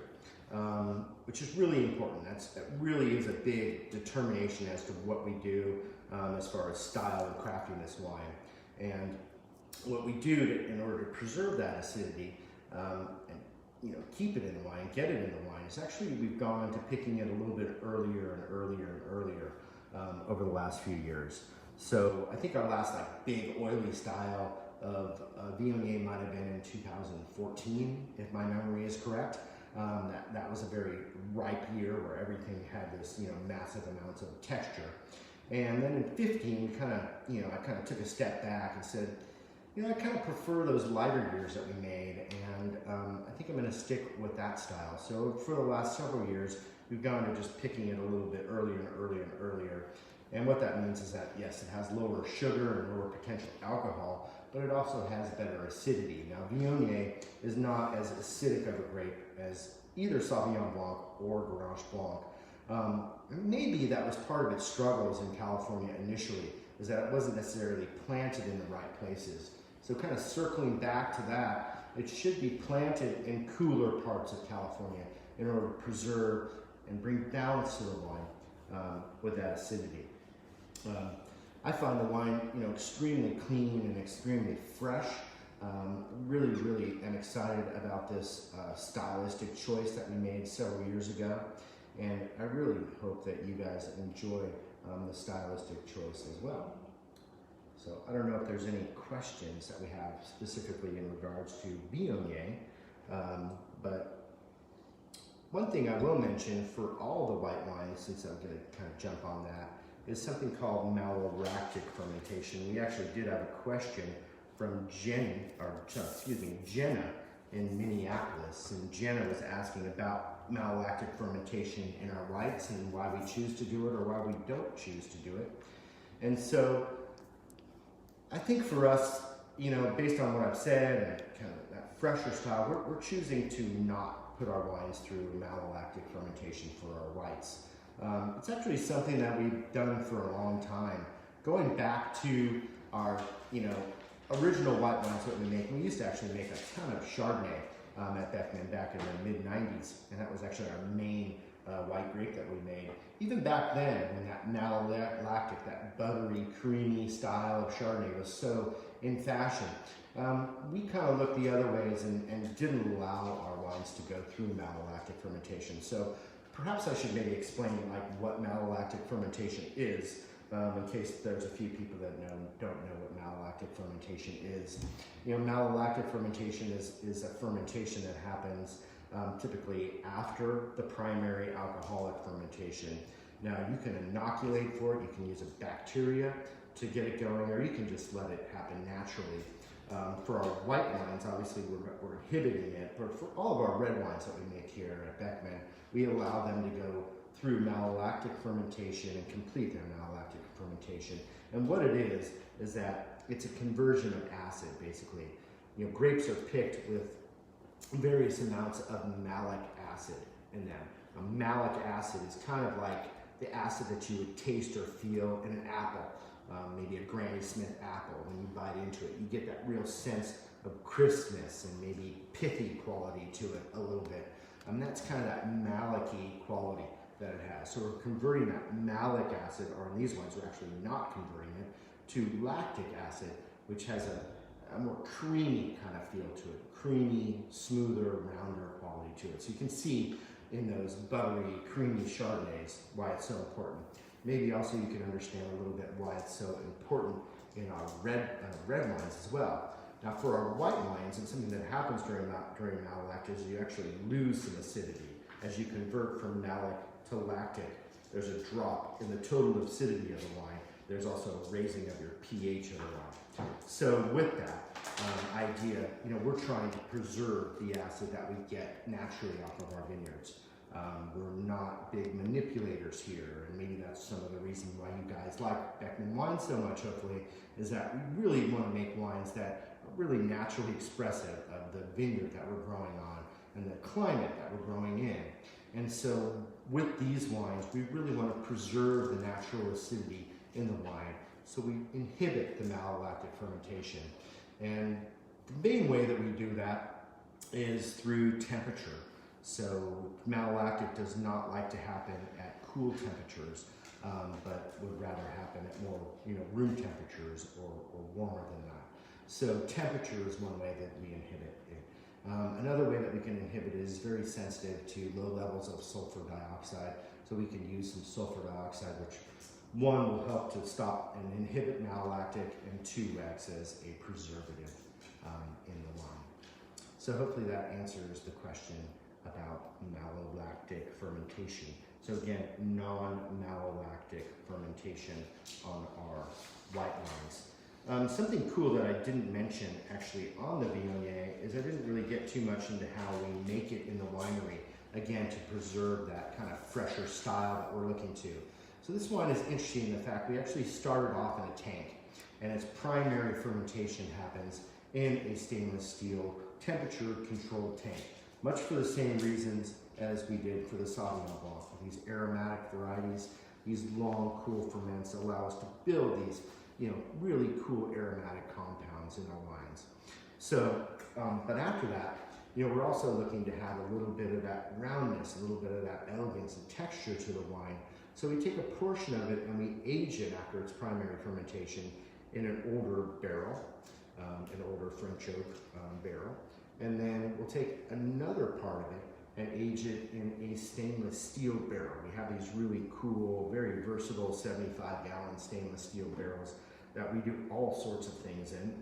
which is really important. That really is a big determination as to what we do as far as style and crafting this wine. And what we do in order to preserve that acidity and keep it in the wine, get it in the wine, is actually we've gone to picking it a little bit earlier and earlier and earlier over the last few years. So I think our last big oily style of Viognier might have been in 2014, if my memory is correct. That was a very ripe year where everything had this massive amounts of texture. And then in 15, I kind of took a step back and said, I kind of prefer those lighter years that we made, and I think I'm going to stick with that style. So for the last several years, we've gone to just picking it a little bit earlier and earlier and earlier. And what that means is that, yes, it has lower sugar and lower potential alcohol, but it also has better acidity. Now, Viognier is not as acidic of a grape as either Sauvignon Blanc or Grenache Blanc. Maybe that was part of its struggles in California initially, is that it wasn't necessarily planted in the right places. So kind of circling back to that, it should be planted in cooler parts of California in order to preserve and bring balance to the wine with that acidity. I find the wine, extremely clean and extremely fresh. Really am excited about this stylistic choice that we made several years ago, and I really hope that you guys enjoy the stylistic choice as well. So I don't know if there's any questions that we have specifically in regards to Viognier, but one thing I will mention for all the white wines, since I'm going to kind of jump on that, is something called malolactic fermentation. We actually did have a question from Jenna in Minneapolis, and Jenna was asking about malolactic fermentation in our whites and why we choose to do it or why we don't choose to do it. And so I think for us, based on what I've said and kind of that fresher style, we're choosing to not put our wines through malolactic fermentation for our whites. It's actually something that we've done for a long time. Going back to our, original white wines that we make, we used to actually make a ton of Chardonnay at Beckmen back in the mid-90s, and that was actually our main white grape that we made. Even back then, when that malolactic, that buttery, creamy style of Chardonnay was so in fashion, we kind of looked the other ways and didn't allow our wines to go through malolactic fermentation. So perhaps I should maybe explain what malolactic fermentation is, in case there's a few people that don't know what malolactic fermentation is. Malolactic fermentation is a fermentation that happens typically after the primary alcoholic fermentation. Now you can inoculate for it, you can use a bacteria to get it going, or you can just let it happen naturally. For our white wines, obviously we're inhibiting it, but for all of our red wines that we make here at Beckmen, we allow them to go through malolactic fermentation and complete their malolactic fermentation. And what it is that it's a conversion of acid, basically. Grapes are picked with various amounts of malic acid in them. Malic acid is kind of like the acid that you would taste or feel in an apple, maybe a Granny Smith apple. When you bite into it, you get that real sense of crispness and maybe pithy quality to it a little bit. That's kind of that malic-y quality that it has. So we're converting that malic acid, or in these ones we're actually not converting it, to lactic acid, which has a more creamy kind of feel to it. Creamy, smoother, rounder quality to it. So you can see in those buttery, creamy Chardonnays why it's so important. Maybe also you can understand a little bit why it's so important in our red wines as well. Now for our white wines, and something that happens during malolactic is you actually lose some acidity. As you convert from malic to lactic, there's a drop in the total acidity of the wine. There's also a raising of your pH of the wine. So with that idea, we're trying to preserve the acid that we get naturally off of our vineyards. We're not big manipulators here, and maybe that's some of the reason why you guys like Beckmen wine so much, hopefully, is that we really want to make wines that are really naturally expressive of the vineyard that we're growing on and the climate that we're growing in. And so with these wines, we really want to preserve the natural acidity in the wine, so we inhibit the malolactic fermentation. And the main way that we do that is through temperature. So malolactic does not like to happen at cool temperatures, but would rather happen at more room temperatures or warmer than that. So temperature is one way that we inhibit it. Another way that we can inhibit it is very sensitive to low levels of sulfur dioxide. So we can use some sulfur dioxide, which one will help to stop and inhibit malolactic, and two acts as a preservative in the wine. So hopefully that answers the question about malolactic fermentation. So again, non-malolactic fermentation on our white wines. Something cool that I didn't mention actually on the Viognier is I didn't really get too much into how we make it in the winery, again, to preserve that kind of fresher style that we're looking to. So this wine is interesting in the fact we actually started off in a tank, and its primary fermentation happens in a stainless steel temperature controlled tank, much for the same reasons as we did for the Sauvignon Blanc. These aromatic varieties, these long, cool ferments allow us to build these, really cool aromatic compounds in our wines. So, but after that, we're also looking to have a little bit of that roundness, a little bit of that elegance and texture to the wine. So we take a portion of it and we age it after its primary fermentation in an older barrel, an older French oak barrel. And then we'll take another part of it and age it in a stainless steel barrel. We have these really cool, very versatile 75-gallon stainless steel barrels that we do all sorts of things in.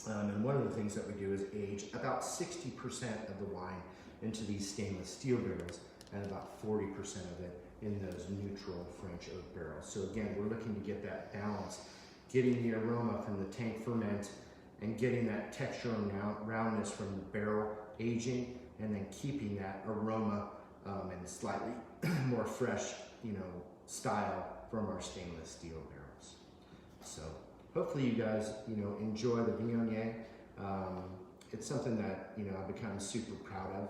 And one of the things that we do is age about 60% of the wine into these stainless steel barrels and about 40% of it in those neutral French oak barrels. So again, we're looking to get that balance, getting the aroma from the tank ferment and getting that texture and roundness from the barrel aging, and then keeping that aroma and slightly more fresh, style from our stainless steel barrels. So hopefully you guys, enjoy the Jian-Yang. It's something that, I've become super proud of.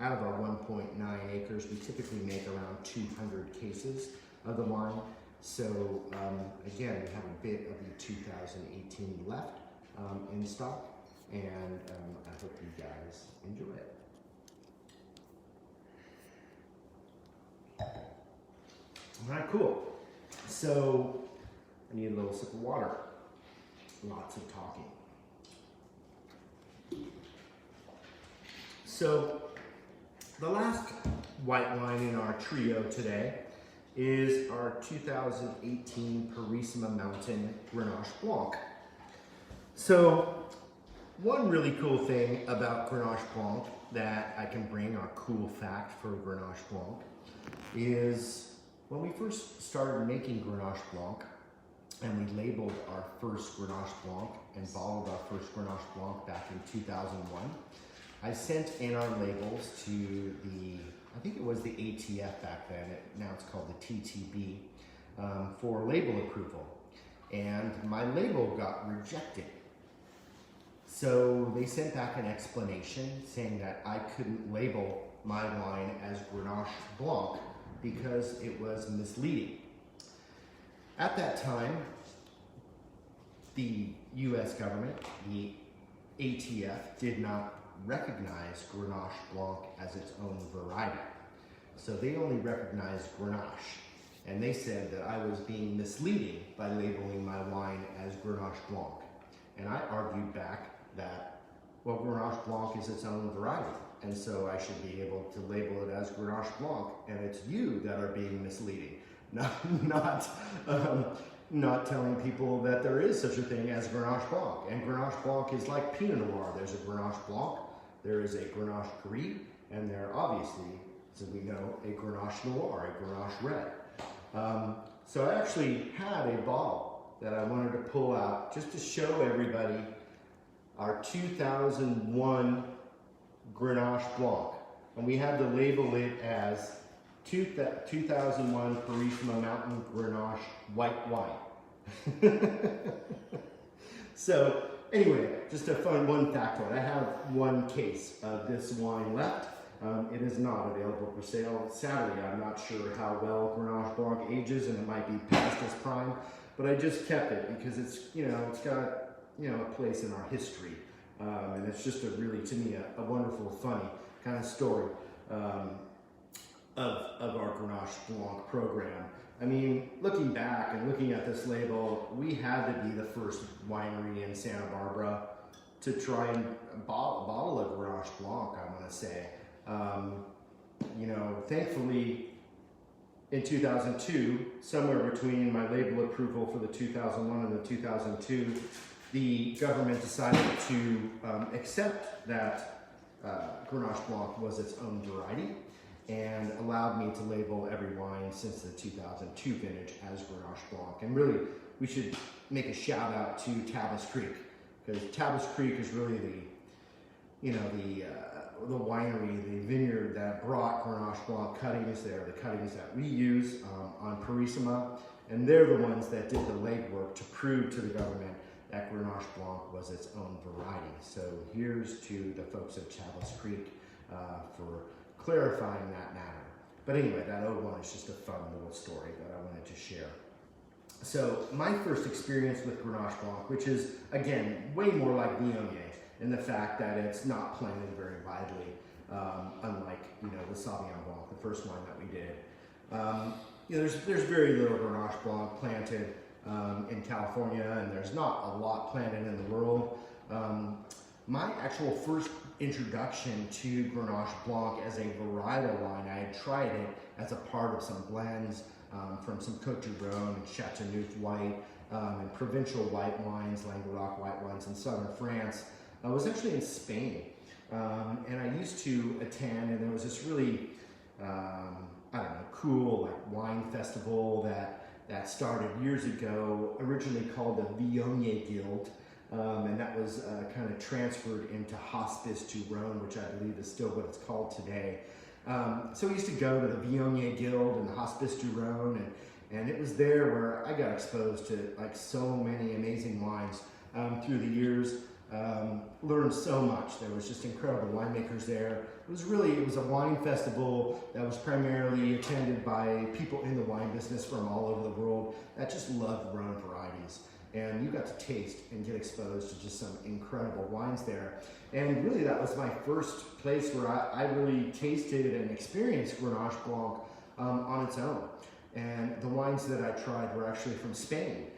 Out of our 1.9 acres, we typically make around 200 cases of the wine. So again, we have a bit of the 2018 left in stock, and I hope you guys enjoy it. All right, cool. So I need a little sip of water. Lots of talking. So the last white wine in our trio today is our 2018 Carissima Mountain Grenache Blanc. So one really cool thing about Grenache Blanc that I can bring, our cool fact for Grenache Blanc, is when we first started making Grenache Blanc and we labeled our first Grenache Blanc and bottled our first Grenache Blanc back in 2001, I sent in our labels to the, I think it was the ATF back then, now it's called the TTB, for label approval. And my label got rejected. So they sent back an explanation saying that I couldn't label my wine as Grenache Blanc because it was misleading. At that time, the US government, the ATF, did not recognize Grenache Blanc as its own variety. So they only recognized Grenache. And they said that I was being misleading by labeling my wine as Grenache Blanc. And I argued back that, well, Grenache Blanc is its own variety, and so I should be able to label it as Grenache Blanc, and it's you that are being misleading, not telling people that there is such a thing as Grenache Blanc. And Grenache Blanc is like Pinot Noir. There's a Grenache Blanc, there is a Grenache Gris, and there obviously, as we know, a Grenache Noir, a Grenache Red. So I actually had a bottle that I wanted to pull out just to show everybody our 2001 Grenache Blanc. And we had to label it as 2001 Carissima Mountain Grenache White Wine. So anyway, just a fun one factoid. I have one case of this wine left. It is not available for sale. Sadly, I'm not sure how well Grenache Blanc ages, and it might be past its prime, but I just kept it because it's, it's got, a place in our history. And it's just to me, a wonderful, funny kind of story of our Grenache Blanc program. I mean, looking back and looking at this label, we had to be the first winery in Santa Barbara to try and bottle a Grenache Blanc, I want to say. Thankfully, in 2002, somewhere between my label approval for the 2001 and the 2002, the government decided to accept that Grenache Blanc was its own variety and allowed me to label every wine since the 2002 vintage as Grenache Blanc. And really, we should make a shout out to Tavis Creek, because Tavis Creek is really the winery, the vineyard that brought Grenache Blanc cuttings there, the cuttings that we use on Carissima, and they're the ones that did the legwork to prove to the government that Grenache Blanc was its own variety. So here's to the folks at Tavis Creek for clarifying that matter. But anyway, that 01 is just a fun little story that I wanted to share. So my first experience with Grenache Blanc, which is, again, way more like Viognier in the fact that it's not planted very widely, unlike, the Sauvignon Blanc, the first wine that we did. There's very little Grenache Blanc planted in California, and there's not a lot planted in the world. My actual first introduction to Grenache Blanc as a varietal wine, I had tried it as a part of some blends from some Côte du Rhône and Chateauneuf white and provincial white wines, Languedoc white wines in southern France. I was actually in Spain, and I used to attend, and there was this really, cool wine festival that started years ago, originally called the Viognier Guild, and that was kind of transferred into Hospice du Rhône, which I believe is still what it's called today. So we used to go to the Viognier Guild and the Hospice du Rhône, and it was there where I got exposed to so many amazing wines through the years. Learned so much. There was just incredible winemakers there. It was a wine festival that was primarily attended by people in the wine business from all over the world that just loved Rhone varieties. And you got to taste and get exposed to just some incredible wines there. And really that was my first place where I really tasted and experienced Grenache Blanc on its own. And the wines that I tried were actually from Spain.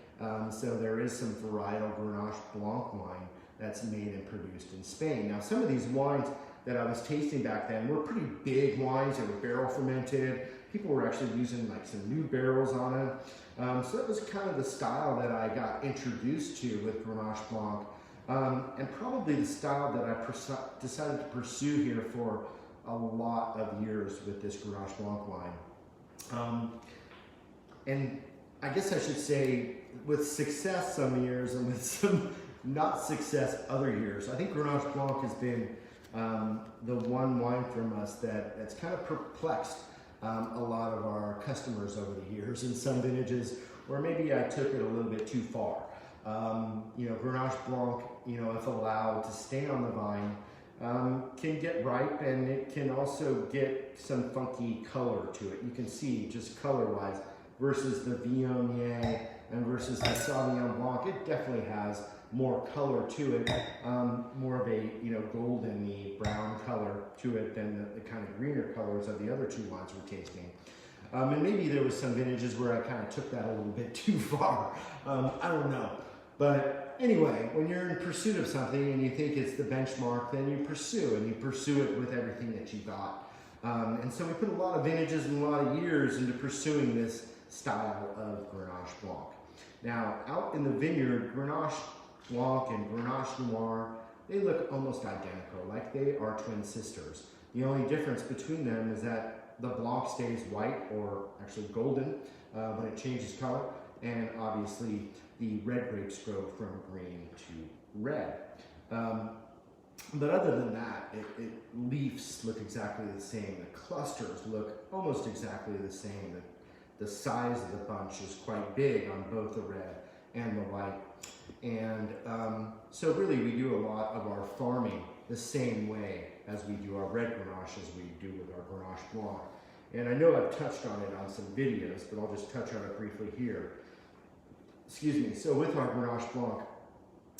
So there is some varietal Grenache Blanc wine that's made and produced in Spain. Now, some of these wines that I was tasting back then were pretty big wines. They were barrel fermented. People were actually using some new barrels on them. So that was kind of the style that I got introduced to with Grenache Blanc, and probably the style that I decided to pursue here for a lot of years with this Grenache Blanc wine. And I guess I should say, with success some years and with some not success other years. I think Grenache Blanc has been the one wine from us that's kind of perplexed a lot of our customers over the years in some vintages, or maybe I took it a little bit too far. Grenache Blanc, if allowed to stay on the vine, can get ripe, and it can also get some funky color to it. You can see just color-wise versus the Viognier and versus the Sauvignon Blanc, it definitely has more color to it, more of a golden-y brown color to it than the kind of greener colors of the other two wines we're tasting. And maybe there was some vintages where I kind of took that a little bit too far. I don't know. But anyway, when you're in pursuit of something and you think it's the benchmark, then you pursue it with everything that you got. And so we put a lot of vintages and a lot of years into pursuing this style of Grenache Blanc. Now, out in the vineyard, Grenache Blanc and Grenache Noir, they look almost identical, like they are twin sisters. The only difference between them is that the Blanc stays white, or actually golden, when it changes color, and obviously the red grapes go from green to red. But other than that, leaves look exactly the same. The clusters look almost exactly the same. The size of the bunch is quite big on both the red and the white. And so really we do a lot of our farming the same way as we do our red Grenache as we do with our Grenache Blanc. And I know I've touched on it on some videos, but I'll just touch on it briefly here. Excuse me. So with our Grenache Blanc,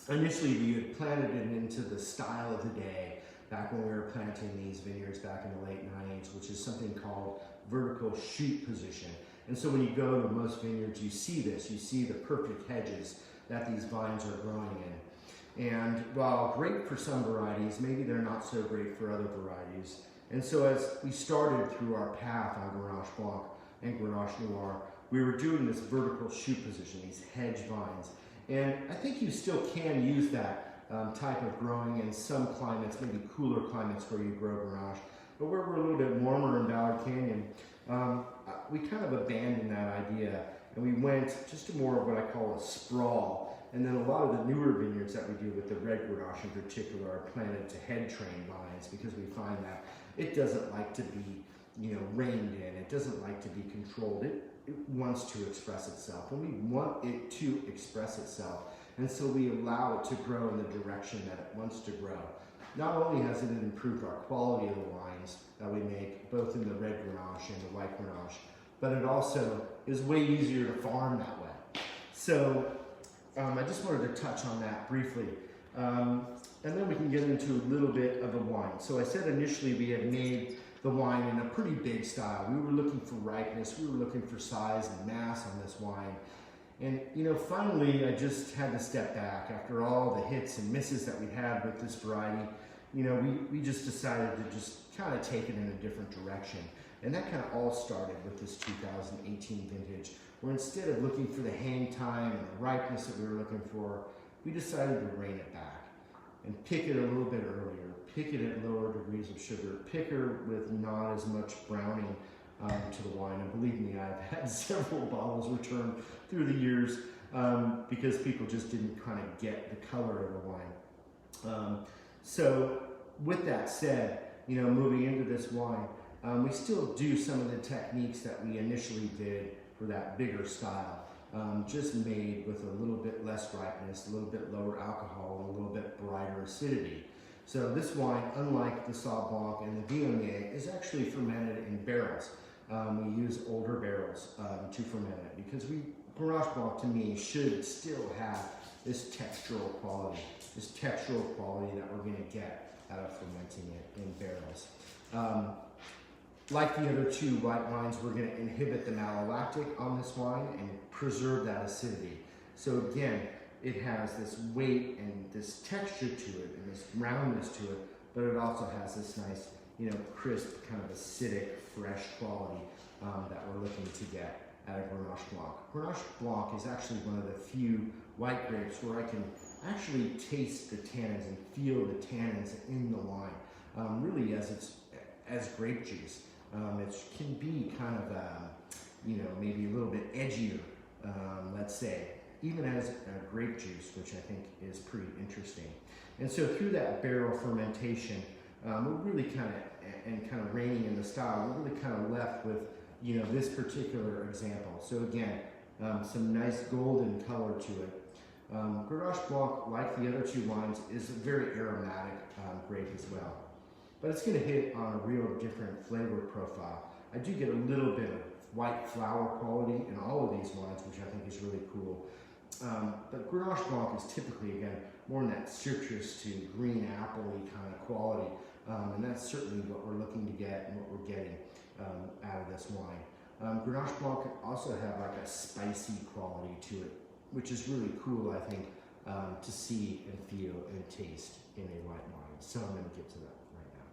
initially we had planted it into the style of the day back when we were planting these vineyards back in the late 90s, which is something called vertical shoot position. And so when you go to most vineyards, you see this. You see the perfect hedges that these vines are growing in. And while great for some varieties, maybe they're not so great for other varieties. And so as we started through our path on Grenache Blanc and Grenache Noir, we were doing this vertical shoot position, these hedge vines. And I think you still can use that type of growing in some climates, maybe cooler climates where you grow Grenache. But where we're a little bit warmer in Ballard Canyon, we kind of abandoned that idea, and we went just to more of what I call a sprawl. And then a lot of the newer vineyards that we do with the red Grenache in particular are planted to head train vines, because we find that it doesn't like to be, reined in. It doesn't like to be controlled. It wants to express itself, and we want it to express itself. And so we allow it to grow in the direction that it wants to grow. not only has it improved our quality of the wines that we make, both in the red Grenache and the white Grenache, but it also is way easier to farm that way. So I just wanted to touch on that briefly. And then we can get into a little bit of the wine. So I said initially we had made the wine in a pretty big style. We were looking for ripeness, we were looking for size and mass on this wine. And finally I just had to step back after all the hits and misses that we had with this variety. We just decided to just kind of take it in a different direction. And that kind of all started with this 2018 vintage, where instead of looking for the hang time and the ripeness that we were looking for, we decided to rein it back and pick it a little bit earlier, pick it at lower degrees of sugar, pick her with not as much browning to the wine. And believe me, I've had several bottles returned through the years because people just didn't kind of get the color of the wine. So with that said, moving into this wine, we still do some of the techniques that we initially did for that bigger style, just made with a little bit less ripeness, a little bit lower alcohol, and a little bit brighter acidity. So this wine, unlike the Sauv Blanc and the Viognier, is actually fermented in barrels. We use older barrels to ferment it because Grenache Blanc to me should still have this textural quality that we're going to get out of fermenting it in barrels. Like the other two white wines, we're going to inhibit the malolactic on this wine and preserve that acidity. So again, it has this weight and this texture to it and this roundness to it, but it also has this nice, crisp, kind of acidic, fresh quality that we're looking to get out of Grenache Blanc. Grenache Blanc is actually one of the few white grapes where I can actually taste the tannins and feel the tannins in the wine, really as grape juice. It can be kind of, maybe a little bit edgier, let's say, even as grape juice, which I think is pretty interesting. And so through that barrel fermentation, we're really kind of reining in the style, we're really kind of left with, this particular example. So again, some nice golden color to it. Grenache Blanc, like the other two wines, is a very aromatic grape as well. But it's going to hit on a real different flavor profile. I do get a little bit of white flower quality in all of these wines, which I think is really cool. But Grenache Blanc is typically, again, more in that citrus to green apple-y kind of quality. And that's certainly what we're looking to get and what we're getting out of this wine. Grenache Blanc can also have like a spicy quality to it, which is really cool, I think, to see and feel and taste in a white wine. So I'm going to get to that right now.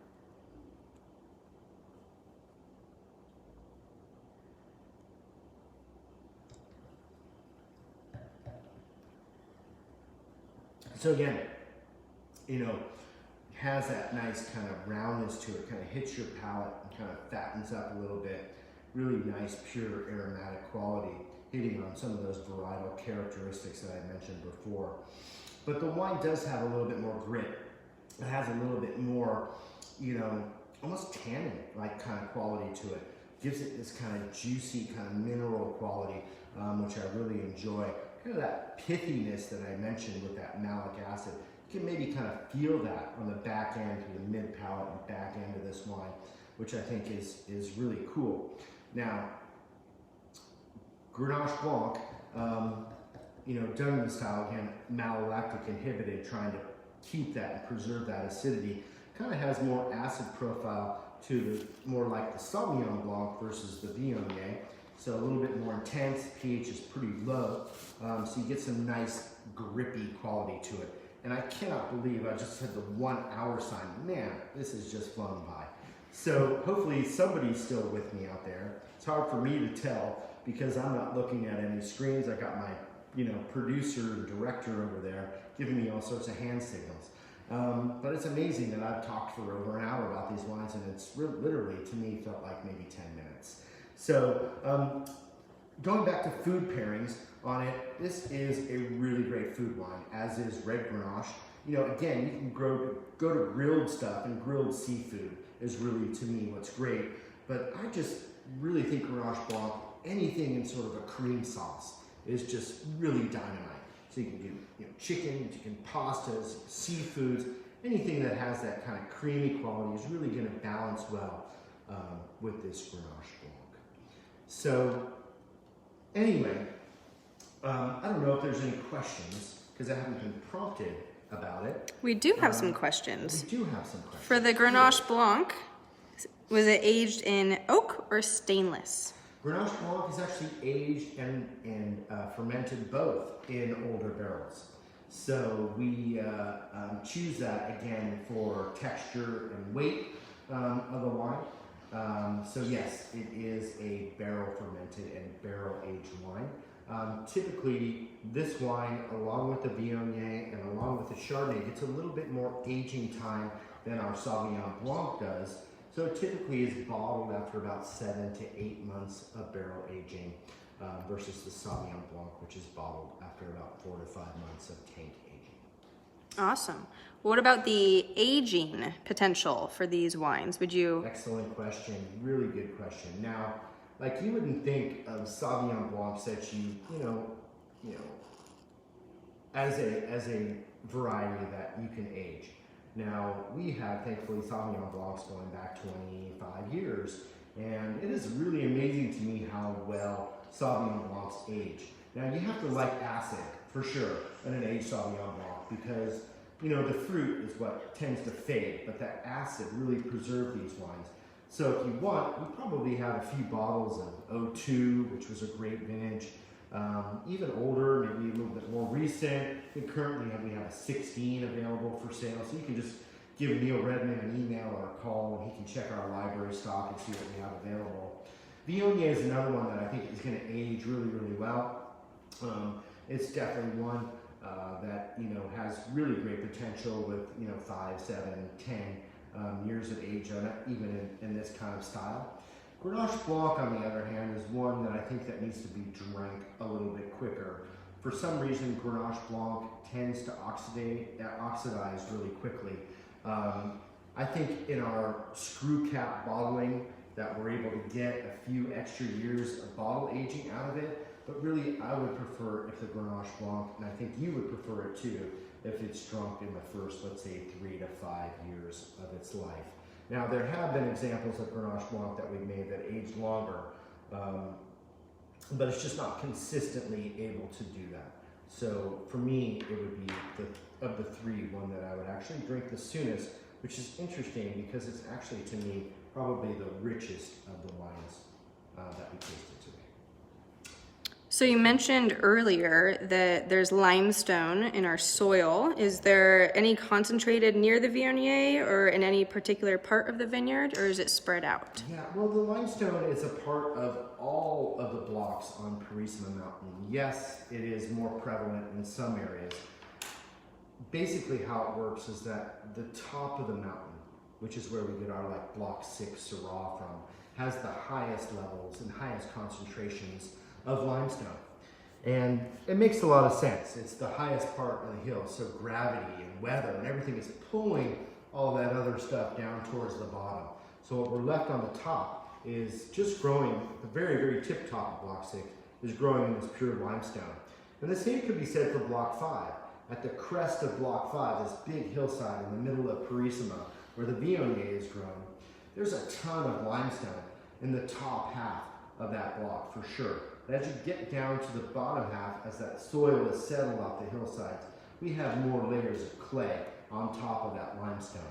So again, has that nice kind of roundness to it, kind of hits your palate and kind of fattens up a little bit. Really nice, pure aromatic quality, hitting on some of those varietal characteristics that I mentioned before. But the wine does have a little bit more grit. It has a little bit more, almost tannin-like kind of quality to it. Gives it this kind of juicy, kind of mineral quality, which I really enjoy. Kind of that pithiness that I mentioned with that malic acid. You can maybe kind of feel that on the back end, through the mid palate and back end of this wine, which I think is really cool. Now, Grenache Blanc, done in the style, again, malolactic inhibited, trying to keep that and preserve that acidity, kind of has more acid profile to more like the Sauvignon Blanc versus the Viognier. So a little bit more intense, pH is pretty low, so you get some nice grippy quality to it. And I cannot believe I just had the 1 hour sign. Man, this has just flown by. So hopefully somebody's still with me out there. It's hard for me to tell because I'm not looking at any screens. I got my, producer and director over there giving me all sorts of hand signals. But it's amazing that I've talked for over an hour about these wines, and it's literally, to me, felt like maybe 10 minutes. So going back to food pairings on it, this is a really great food wine, as is red Grenache. Again, you can go to grilled stuff, and grilled seafood is really, to me, what's great. But I just really think Grenache Blanc, anything in sort of a cream sauce, is just really dynamite. So you can do chicken, you can pastas, seafoods, anything that has that kind of creamy quality is really going to balance well with this Grenache Blanc. So anyway, I don't know if there's any questions because I haven't been prompted about it. We do have some questions. We do have some questions. For the Grenache Blanc, was it aged in oak or stainless? Grenache Blanc is actually aged and fermented both in older barrels. So we choose that again for texture and weight of the wine. So yes, it is a barrel fermented and barrel aged wine. Typically, this wine, along with the Viognier and along with the Chardonnay, gets a little bit more aging time than our Sauvignon Blanc does. So it typically is bottled after about 7 to 8 months of barrel aging versus the Sauvignon Blanc, which is bottled after about 4 to 5 months of tank aging. Awesome. What about the aging potential for these wines? Would you? Excellent question. Really good question. Now, like you wouldn't think of Sauvignon Blancs that you know, as a variety that you can age. Now, we have, thankfully, Sauvignon Blancs going back 25 years, and it is really amazing to me how well Sauvignon Blancs age. Now, you have to like acid, for sure, in an aged Sauvignon Blanc, because, the fruit is what tends to fade, but that acid really preserves these wines. So if you want, we probably have a few bottles of 02, which was a great vintage, even older, maybe a little bit more recent. We have a 16 available for sale, so you can just give Neil Redman an email or a call, and he can check our library stock and see what we have available. Viognier is another one that I think is going to age really, really well. It's definitely one that has really great potential with 5, 7, 10 years of age on it, even in this kind of style. Grenache Blanc, on the other hand, is one that I think that needs to be drank a little bit quicker. For some reason, Grenache Blanc tends to oxidize really quickly. I think in our screw cap bottling that we're able to get a few extra years of bottle aging out of it, but really I would prefer if the Grenache Blanc, and I think you would prefer it too, if it's drunk in the first, let's say, 3 to 5 years of its life. Now, there have been examples of Grenache Blanc that we've made that age longer, but it's just not consistently able to do that. So for me, it would be, of the three, one that I would actually drink the soonest, which is interesting because it's actually, to me, probably the richest of the wines that we tasted today. So you mentioned earlier that there's limestone in our soil. Is there any concentrated near the Viognier or in any particular part of the vineyard, or is it spread out? Yeah, well, the limestone is a part of all of the blocks on Carissima Mountain. Yes, it is more prevalent in some areas. Basically how it works is that the top of the mountain, which is where we get our block 6 Syrah from, has the highest levels and highest concentrations of limestone. And it makes a lot of sense. It's the highest part of the hill, so gravity and weather and everything is pulling all that other stuff down towards the bottom. So what we're left on the top is just growing, the very, very tip top of block 6 is growing in this pure limestone. And the same could be said for block 5. At the crest of block 5, this big hillside in the middle of Carissima, where the Viognier is grown, there's a ton of limestone in the top half of that block for sure. But as you get down to the bottom half, as that soil is settled off the hillsides, we have more layers of clay on top of that limestone.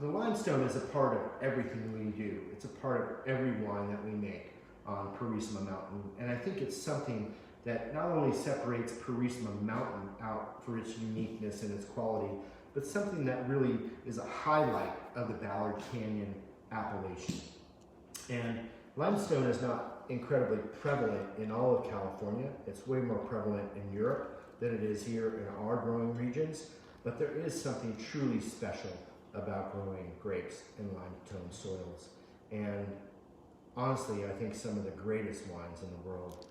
The limestone is a part of everything we do. It's a part of every wine that we make on Carissima Mountain. And I think it's something that not only separates Carissima Mountain out for its uniqueness and its quality, but something that really is a highlight of the Ballard Canyon appellation. And limestone is not incredibly prevalent in all of California. It's way more prevalent in Europe than it is here in our growing regions, but there is something truly special about growing grapes in limestone soils. And honestly, I think some of the greatest wines in the world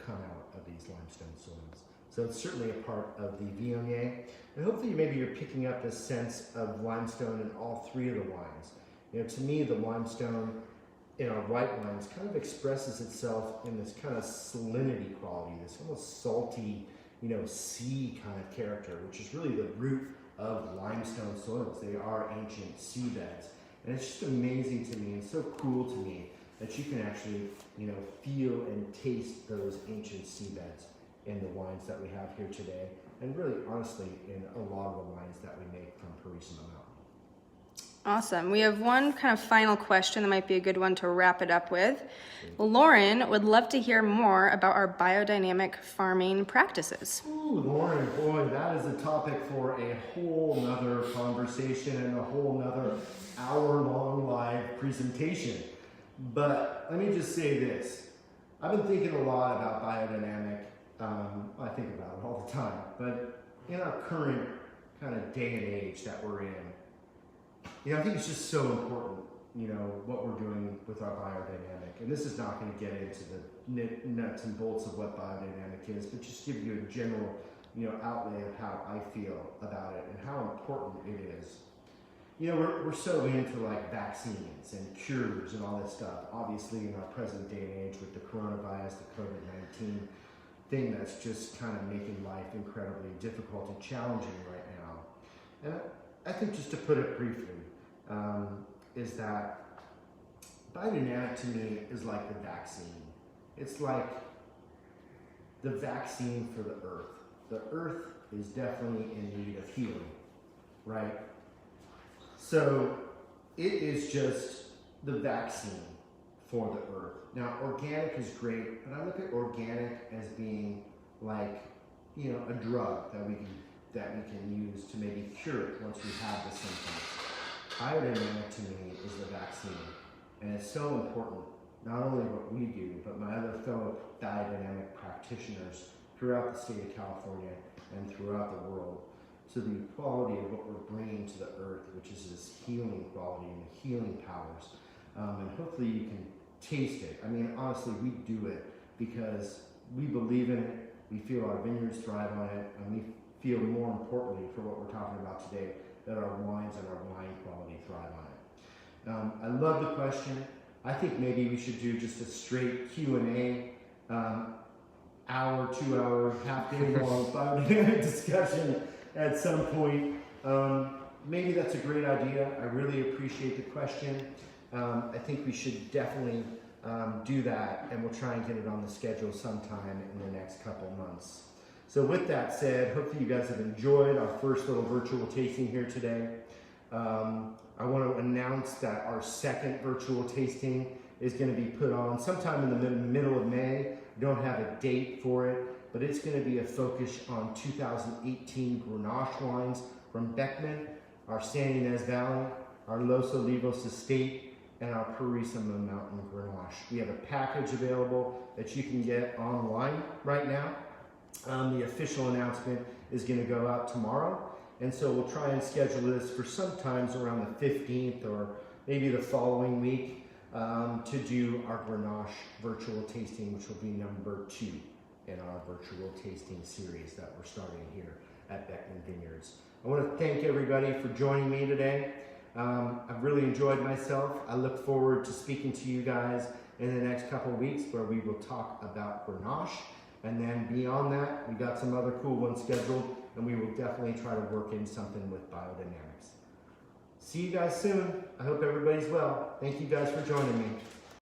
come out of these limestone soils. So it's certainly a part of the Viognier. And hopefully maybe you're picking up this sense of limestone in all three of the wines. To me, the limestone in our white wines kind of expresses itself in this kind of salinity quality, this almost salty, sea kind of character, which is really the root of limestone soils. They are ancient seabeds. And it's just amazing to me and so cool to me that you can actually, feel and taste those ancient seabeds in the wines that we have here today, and really, honestly, in a lot of the wines that we make from Carissima Mountain. Awesome. We have one kind of final question that might be a good one to wrap it up with. Lauren would love to hear more about our biodynamic farming practices. Ooh, Lauren, boy, that is a topic for a whole nother conversation and a whole nother hour-long live presentation. But let me just say this. I've been thinking a lot about biodynamic. I think about it all the time. But in our current kind of day and age that we're in, I think it's just so important, what we're doing with our biodynamic. And this is not going to get into the nuts and bolts of what biodynamic is, but just give you a general, outlay of how I feel about it and how important it is. We're so into like vaccines and cures and all this stuff. Obviously, in our present day and age with the coronavirus, the COVID-19 thing that's just kind of making life incredibly difficult and challenging right now. And I think just to put it briefly, is that biodynamic to me is like the vaccine. It's like the vaccine for the earth. The earth is definitely in need of healing, right? So it is just the vaccine for the earth. Now, organic is great, but I look at organic as being like, a drug that we can use to maybe cure it once we have the symptoms. Biodynamic to me is the vaccine, and it's so important, not only what we do, but my other fellow biodynamic practitioners throughout the state of California and throughout the world, to the quality of what we're bringing to the earth, which is this healing quality and the healing powers. And hopefully you can taste it. I mean, honestly, we do it because we believe in it, we feel our vineyards thrive on it, and we feel, more importantly, for what we're talking about today, that our wines and our wine quality thrive on it. I love the question. I think maybe we should do just a straight Q&A, hour, 2 hour, half day long biodynamic discussion at some point. Maybe that's a great idea. I really appreciate the question. I think we should definitely do that, and we'll try and get it on the schedule sometime in the next couple months. So with that said, hopefully you guys have enjoyed our first little virtual tasting here today. I want to announce that our second virtual tasting is going to be put on sometime in the middle of May. I don't have a date for it, but it's going to be a focus on 2018 Grenache wines from Beckmen, our San Ynez Valley, our Los Olivos Estate, and our Carissima Mountain Grenache. We have a package available that you can get online right now. The official announcement is going to go out tomorrow, and so we'll try and schedule this for sometimes around the 15th or maybe the following week to do our Grenache virtual tasting, which will be number 2 in our virtual tasting series that we're starting here at Beckmen Vineyards. I want to thank everybody for joining me today. I've really enjoyed myself. I look forward to speaking to you guys in the next couple of weeks where we will talk about Grenache. And then beyond that, we got some other cool ones scheduled, and we will definitely try to work in something with biodynamics. See you guys soon. I hope everybody's well. Thank you guys for joining me.